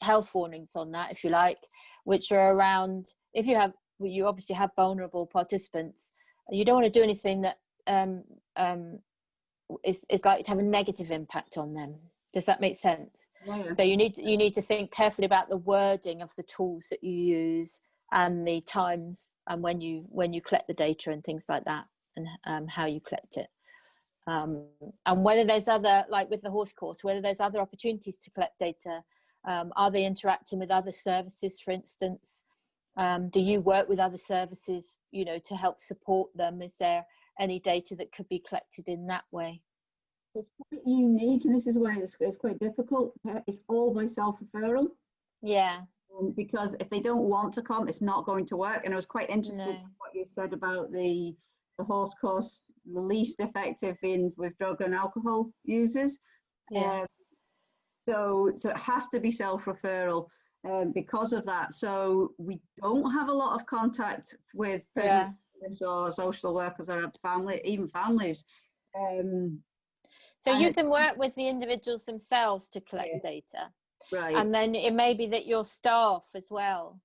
health warnings on that, if you like, which are around, if you obviously have vulnerable participants, you don't want to do anything that is likely to have a negative impact on them. Does that make sense? Yeah. So you need to think carefully about the wording of the tools that you use, and the times and when you collect the data and things like that, and how you collect it, and whether there's other, like with the horse course, whether there's other opportunities to collect data. Are they interacting with other services, for instance? Do you work with other services, to help support them? Is there any data that could be collected in that way? It's quite unique, and this is why it's quite difficult. It's all by self-referral. Yeah. Because if they don't want to come, it's not going to work. And I was quite interested in what you said about the horse course, the least effective being with drug and alcohol users. Yeah. So it has to be self-referral because of that. So we don't have a lot of contact with prisoners or social workers or even families. So you can work with the individuals themselves to collect data. Right. And then it may be that your staff as well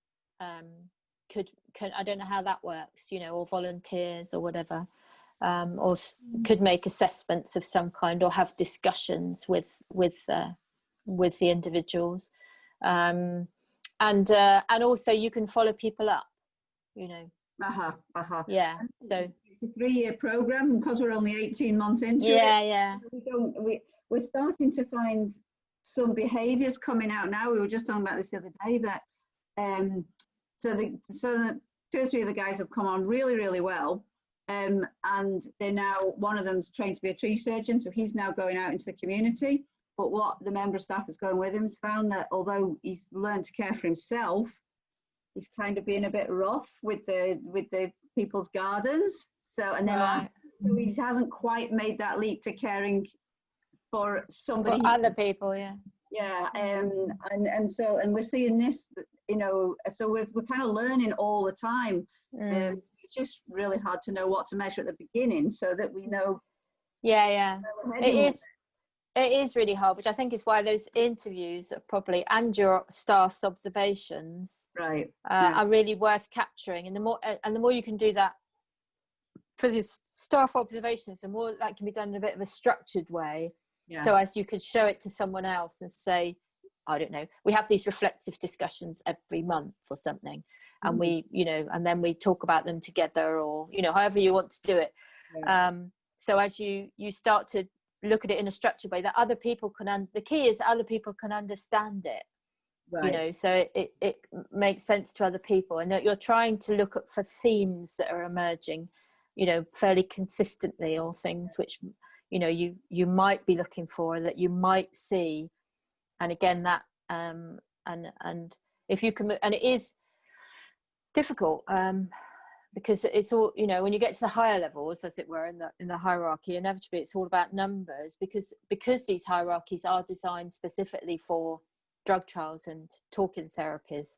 could I don't know how that works, or volunteers or whatever, or could make assessments of some kind, or have discussions with the individuals, and also you can follow people up, Yeah. So it's a 3-year program, because we're only 18 months into it. Yeah. We're starting to find some behaviours coming out now. We were just talking about this the other day, that so 2 or 3 of the guys have come on really, really well, and they're now, one of them's trained to be a tree surgeon, so he's now going out into the community. But what the member of staff that's going with him has found, that although he's learned to care for himself, he's kind of being a bit rough with the people's gardens. So so he hasn't quite made that leap to caring for somebody, for other people. Yeah, and we're seeing this, you know, so we're kind of learning all the time. It's just really hard to know what to measure at the beginning so that we know. Yeah. It is really hard, which I think is why those interviews are probably, and your staff's observations, right, are really worth capturing. And the more you can do that for the staff observations, the more that can be done in a bit of a structured way. Yeah. So as you could show it to someone else and say, I don't know, we have these reflective discussions every month or something, and we, you know, and then we talk about them together, or, you know, however you want to do it. Yeah. So as you start to look at it in a structured way that other people can, the key is that other people can understand it. Right. You know, so it makes sense to other people, and that you're trying to look at for themes that are emerging, you know, fairly consistently, or things which, you know, you might be looking for, that you might see. And again, that and if you can, and it is difficult, because it's all, you know, when you get to the higher levels, as it were, in the hierarchy, inevitably it's all about numbers, because these hierarchies are designed specifically for drug trials and talking therapies.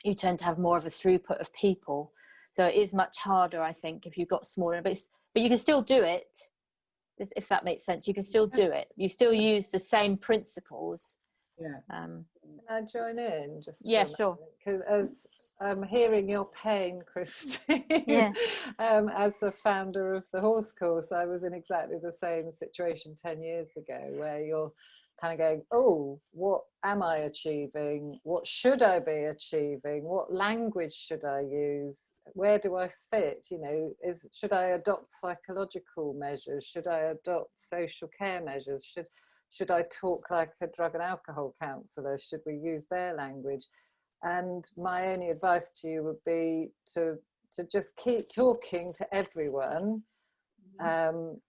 You tend to have more of a throughput of people, so it is much harder, I think, if you've got smaller, but you can still do it, if that makes sense. You can still do it, you still use the same principles. Yeah. Can I join in just? Yeah, sure. Because as I'm hearing your pain, Christine, yeah. As the founder of the horse course, I was in exactly the same situation 10 years ago, where you're kind of going, oh, what am I achieving? What should I be achieving? What language should I use? Where do I fit? You know, should I adopt psychological measures? Should I adopt social care measures? Should I talk like a drug and alcohol counsellor? Should we use their language? And my only advice to you would be to just keep talking to everyone, and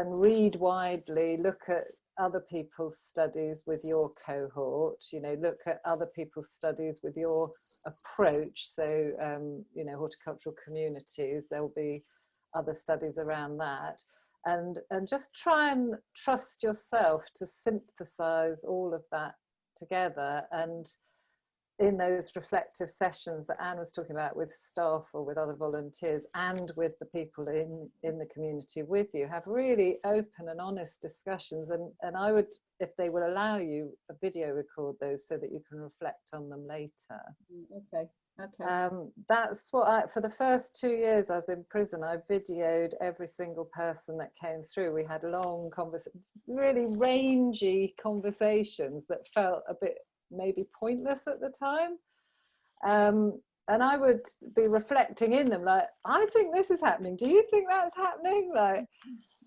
read widely, look at other people's studies with your cohort, you know, look at other people's studies with your approach. So, you know, horticultural communities, there'll be other studies around that. And just try and trust yourself to synthesize all of that together. And in those reflective sessions that Anne was talking about with staff or with other volunteers, and with the people in the community with you, have really open and honest discussions. And I would, if they will allow you, video record those so that you can reflect on them later. Okay. That's what for the first 2 years I was in prison, I videoed every single person that came through. We had long really rangy conversations that felt a bit maybe pointless at the time, and I would be reflecting in them, like, I think this is happening, do you think that's happening? Like,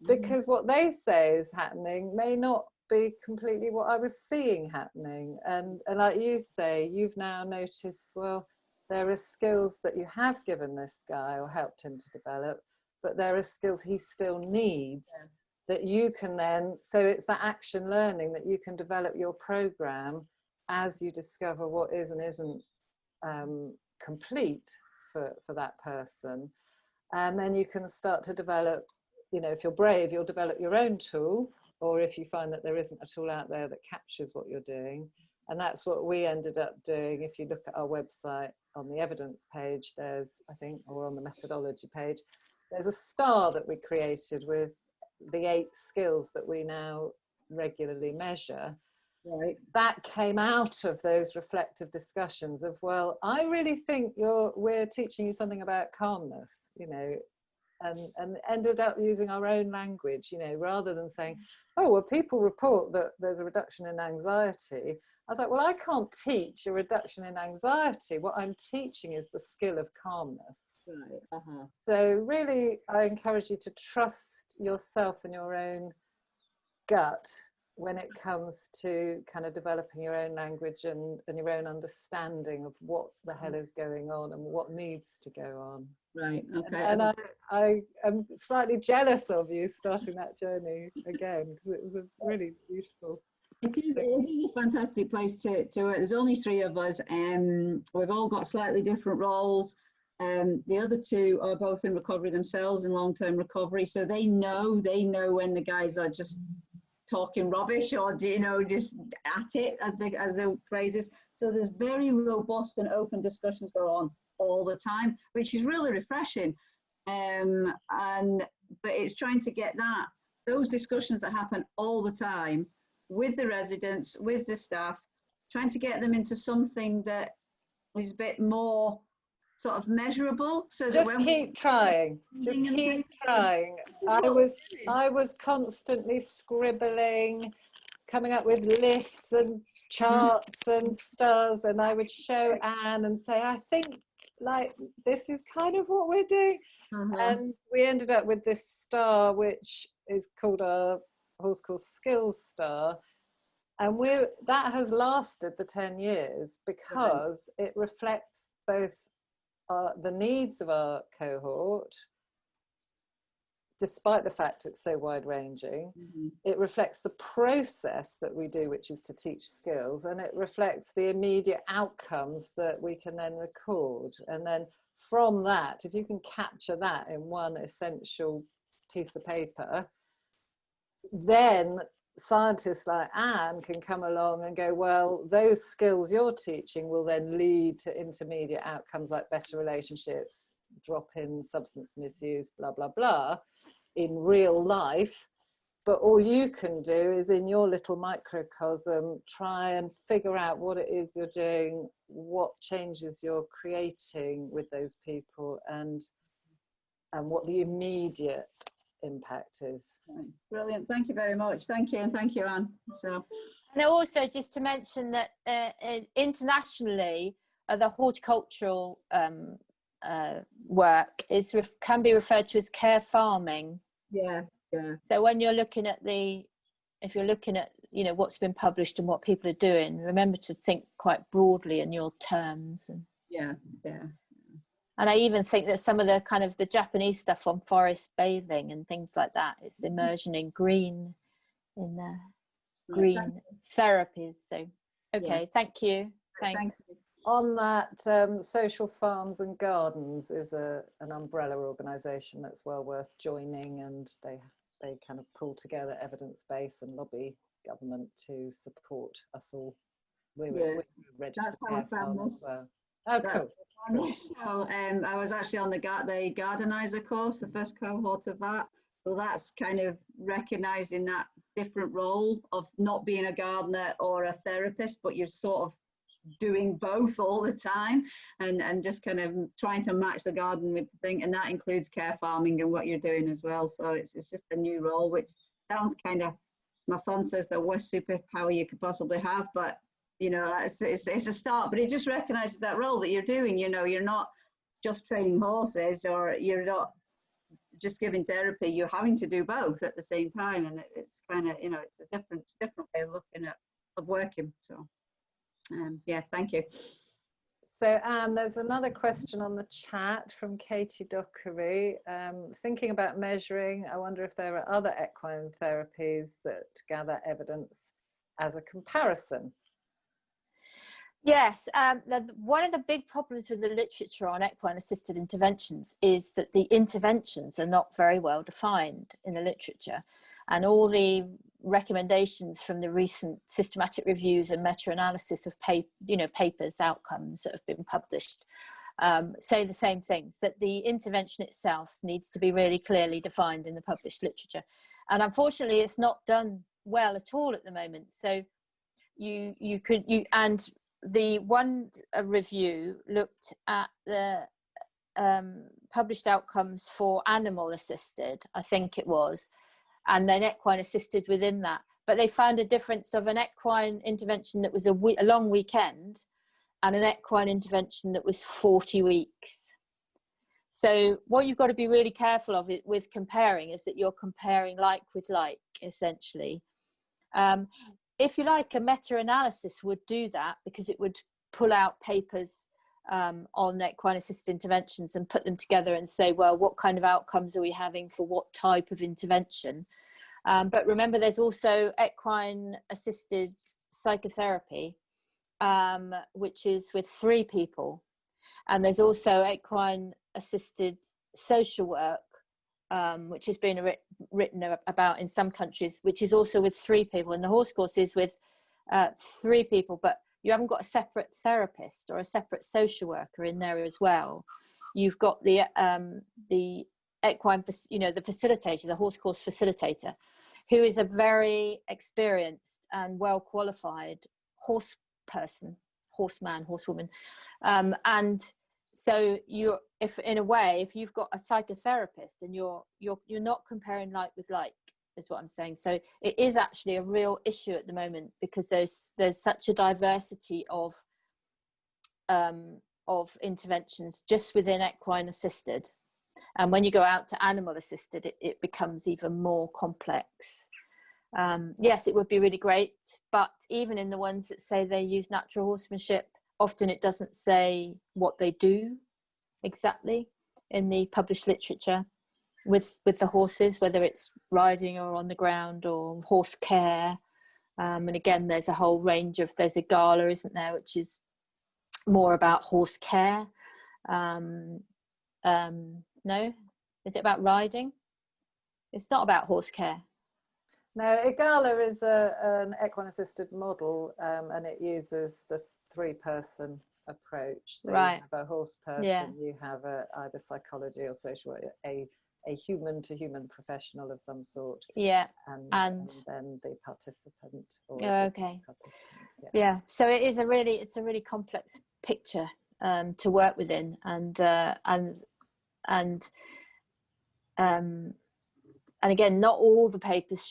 because what they say is happening may not be completely what I was seeing happening. And like you say, you've now noticed, well, there are skills that you have given this guy or helped him to develop, but there are skills he still needs. Yeah. That you can then, so it's that action learning that you can develop your program as you discover what is and isn't complete for that person. And then you can start to develop, you know, if you're brave, you'll develop your own tool, or if you find that there isn't a tool out there that captures what you're doing. And that's what we ended up doing. If you look at our website, on the evidence page, there's, I think, or on the methodology page, there's a star that we created with the 8 skills that we now regularly measure. Right. That came out of those reflective discussions of, well, I really think we're teaching you something about calmness, you know, and ended up using our own language, you know, rather than saying, oh, well, people report that there's a reduction in anxiety. I was like, well, I can't teach a reduction in anxiety. What I'm teaching is the skill of calmness. Right. So really, I encourage you to trust yourself and your own gut when it comes to kind of developing your own language and your own understanding of what the hell is going on and what needs to go on. Right, okay. And I am slightly jealous of you starting that journey again, because it was a really beautiful. It is a fantastic place to work. There's only 3 of us, and we've all got slightly different roles. The other 2 are both in recovery themselves, in long-term recovery, so they know when the guys are just talking rubbish or, you know, just at it, as the phrase is. So there's very robust and open discussions go on all the time, which is really refreshing. But it's trying to get those discussions that happen all the time with the residents, with the staff, trying to get them into something that is a bit more sort of measurable, so that just keep trying. Just keep trying. I was constantly scribbling, coming up with lists and charts and stars, and I would show Anne and say, I think like this is kind of what we're doing. And we ended up with this star, which is called a Horse Course Skills Star, and that has lasted the 10 years because it reflects both the needs of our cohort, despite the fact it's so wide-ranging. It reflects the process that we do, which is to teach skills, and it reflects the immediate outcomes that we can then record. And then from that, if you can capture that in one essential piece of paper, then scientists like Anne can come along and go, well, those skills you're teaching will then lead to intermediate outcomes like better relationships, drop in substance misuse, blah, blah, blah, in real life. But all you can do is in your little microcosm, try and figure out what it is you're doing, what changes you're creating with those people, and what the immediate impact is. Brilliant, thank you very much. Thank you, and thank you, Anne. So, and also just to mention that internationally, the horticultural work can be referred to as care farming. Yeah. So when you're looking at if you're looking at, you know, what's been published and what people are doing, remember to think quite broadly in your terms. And yeah. And I even think that some of the kind of the Japanese stuff on forest bathing and things like that, it's immersion in green therapies. So, okay, thank you. Thank you. On that, Social Farms and Gardens is an umbrella organisation that's well worth joining, and they kind of pull together evidence base and lobby government to support us all. We're registered. That's how I found this. Well. Oh, cool. So I was actually on the Gardenizer course, the first cohort of that. So that's kind of recognising that different role of not being a gardener or a therapist, but you're sort of doing both all the time, and just kind of trying to match the garden with the thing, and that includes care farming and what you're doing as well. So it's just a new role, which sounds kind of, my son says the worst superpower you could possibly have, but you know, it's a start. But it just recognizes that role that you're doing. You know, you're not just training horses, or you're not just giving therapy, you're having to do both at the same time, and it's kind of, you know, it's a different way of looking at working. So yeah, thank you. So Anne, there's another question on the chat from Katie Dockery. Thinking about measuring, I wonder if there are other equine therapies that gather evidence as a comparison. Yes, one of the big problems with the literature on equine-assisted interventions is that the interventions are not very well defined in the literature, and all the recommendations from the recent systematic reviews and meta-analysis of papers, outcomes that have been published, say the same things, that the intervention itself needs to be really clearly defined in the published literature, and unfortunately it's not done well at all at the moment. So the one review looked at the published outcomes for animal assisted, I think it was, and then equine assisted within that. But they found a difference of an equine intervention that was a long weekend and an equine intervention that was 40 weeks. So what you've got to be really careful of it with comparing is that you're comparing like with like, essentially. If you like, a meta-analysis would do that, because it would pull out papers on equine-assisted interventions and put them together and say, well, what kind of outcomes are we having for what type of intervention? But remember, there's also equine-assisted psychotherapy, which is with 3 people. And there's also equine-assisted social work, which has been written about in some countries, which is also with 3 people. And the horse course is with 3 people, but you haven't got a separate therapist or a separate social worker in there as well. You've got the equine, the facilitator, the horse course facilitator, who is a very experienced and well qualified horse person, horseman, horsewoman, and so if you've got a psychotherapist and you're not comparing like with like, is what I'm saying. So it is actually a real issue at the moment, because there's such a diversity of interventions just within equine assisted, and when you go out to animal assisted, it becomes even more complex. Yes, it would be really great, but even in the ones that say they use natural horsemanship, often it doesn't say what they do exactly in the published literature with the horses, whether it's riding or on the ground or horse care. And again, there's a whole range of, there's a gala, isn't there, which is more about horse care. No, is it about riding? It's not about horse care. No, Igala is an equine-assisted model, and it uses the 3-person approach. So right. You have a horse person, you have either psychology or social work, a human-to-human professional of some sort. Yeah, and then the participant. Or okay. Yeah. So it's a really complex picture to work within, and again, not all the papers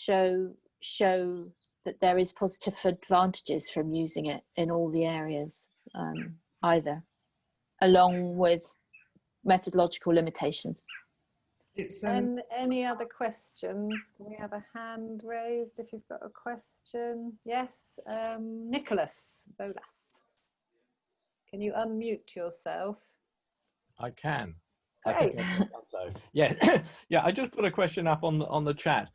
show that there is positive advantages from using it in all the areas either, along with methodological limitations. And any other questions? Can we have a hand raised if you've got a question? Yes, Nicholas Bolas. Can you unmute yourself? I can. Great. I think I've done so. Yeah, yeah. I just put a question up on the chat.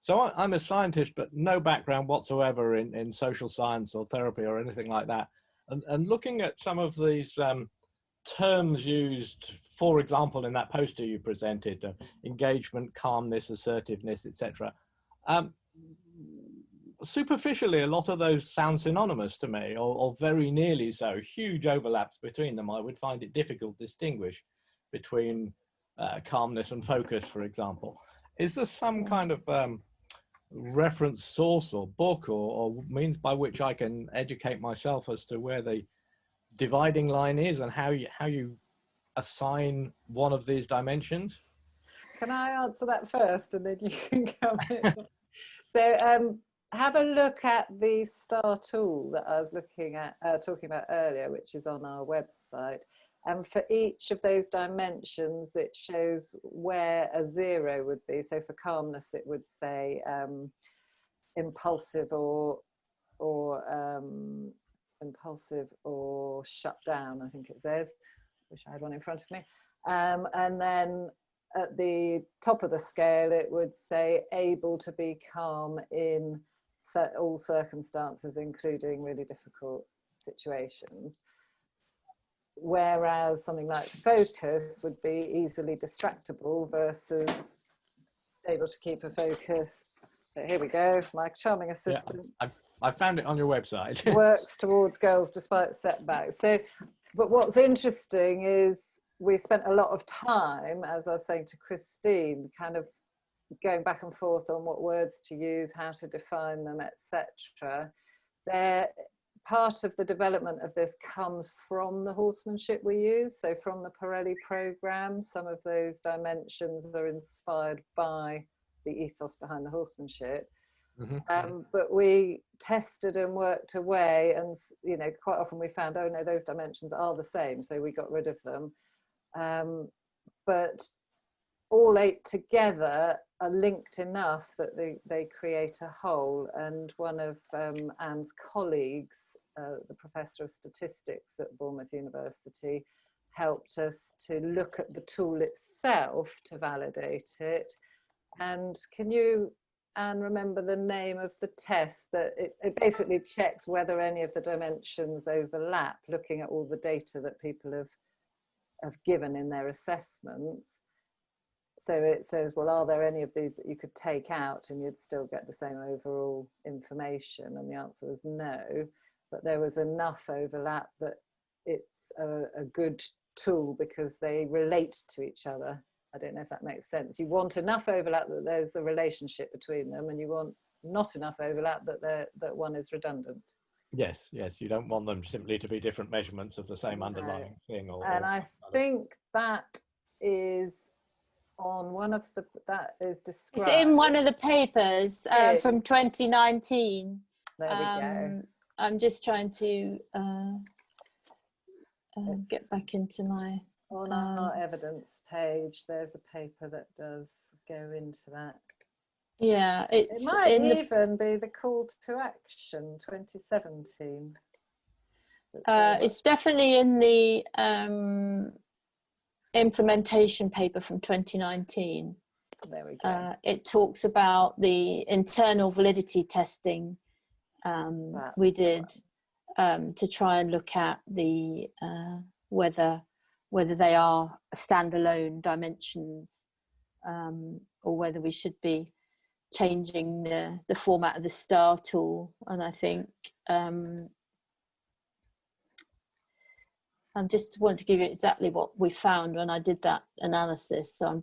So I'm a scientist, but no background whatsoever in social science or therapy or anything like that. And looking at some of these terms used, for example, in that poster you presented, engagement, calmness, assertiveness, etc. Superficially, a lot of those sound synonymous to me, or very nearly so. Huge overlaps between them. I would find it difficult to distinguish between calmness and focus, for example. Is there some kind of reference source or book or means by which I can educate myself as to where the dividing line is and how you assign one of these dimensions? Can I answer that first and then you can come in? So have a look at the STAR tool that I was talking about earlier, which is on our website. And for each of those dimensions, it shows where a 0 would be. So for calmness, it would say impulsive or shut down, I think it says. Wish I had one in front of me. And then at the top of the scale, it would say able to be calm in all circumstances, including really difficult situations. Whereas something like focus would be easily distractible versus able to keep a focus. So here we go, my charming assistant. Yeah, I found it on your website. Works towards goals despite setbacks. So, but what's interesting is we spent a lot of time, as I was saying to Christine, kind of going back and forth on what words to use, how to define them, etc. Part of the development of this comes from the horsemanship we use. So from the Pirelli program, some of those dimensions are inspired by the ethos behind the horsemanship. Mm-hmm. But we tested and worked away, and quite often we found, oh no, those dimensions are the same, so we got rid of them. But all 8 together are linked enough that they create a whole. And one of Anne's colleagues, the professor of statistics at Bournemouth University, helped us to look at the tool itself to validate it. And can you, Anne, remember the name of the test? That it basically checks whether any of the dimensions overlap, looking at all the data that people have given in their assessments. so it says, well, are there any of these that you could take out and you'd still get the same overall information? And the answer was no, but there was enough overlap that it's a good tool because they relate to each other. I don't know if that makes sense. You want enough overlap that there's a relationship between them, and you want not enough overlap that one is redundant. Yes, yes, you don't want them simply to be different measurements of the same underlying thing. And I think that is on one of the, that is described. It's in one of the papers from 2019. There we go. I'm just trying to get back into my... On our evidence page, there's a paper that does go into that. Yeah, it might even be the Call to Action 2017. It's definitely in the implementation paper from 2019. There we go. It talks about the internal validity testing we did to try and look at the whether they are standalone dimensions or whether we should be changing the format of the star tool. And I think I just want to give you exactly what we found when I did that analysis. So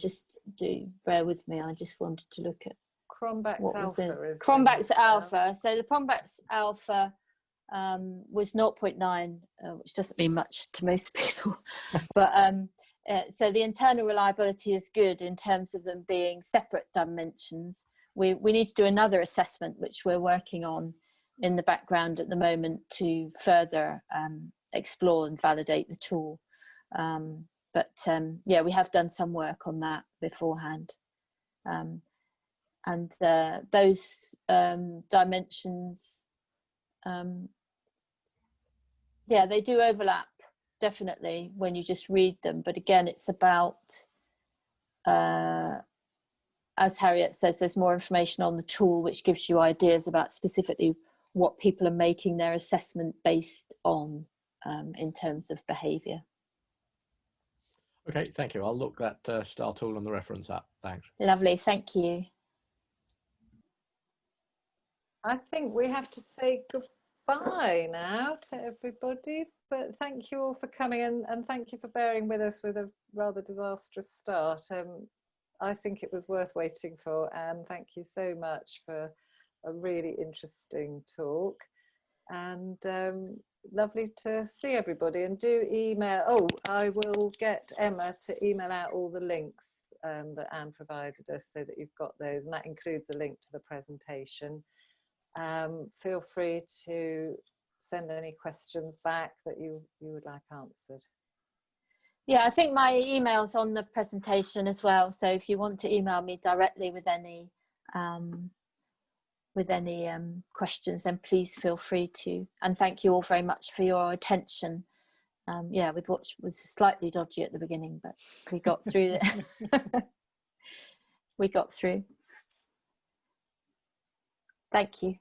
bear with me. I just wanted to look at Crombax what alpha was in is Crombax alpha. So the Crombax alpha was 0.9, which doesn't mean much to most people, but so the internal reliability is good in terms of them being separate dimensions. We need to do another assessment, which we're working on in the background at the moment to further explore and validate the tool. But yeah, we have done some work on that beforehand. And those dimensions, yeah, they do overlap definitely when you just read them. But again, it's about, as Harriet says, there's more information on the tool, which gives you ideas about specifically what people are making their assessment based on in terms of behaviour. Okay, thank you. I'll look that star tool and the reference up. Thanks. Lovely, thank you. I think we have to say goodbye now to everybody, but thank you all for coming and thank you for bearing with us with a rather disastrous start. I think it was worth waiting for, and thank you so much for a really interesting talk, and lovely to see everybody. And do email, I will get Emma to email out all the links that Anne provided us so that you've got those, and that includes a link to the presentation. Feel free to send any questions back that you would like answered. Yeah, I think my email's on the presentation as well. So if you want to email me directly with any questions, then please feel free to. And thank you all very much for your attention. Yeah, with what was slightly dodgy at the beginning, but we got through it. We got through. Thank you.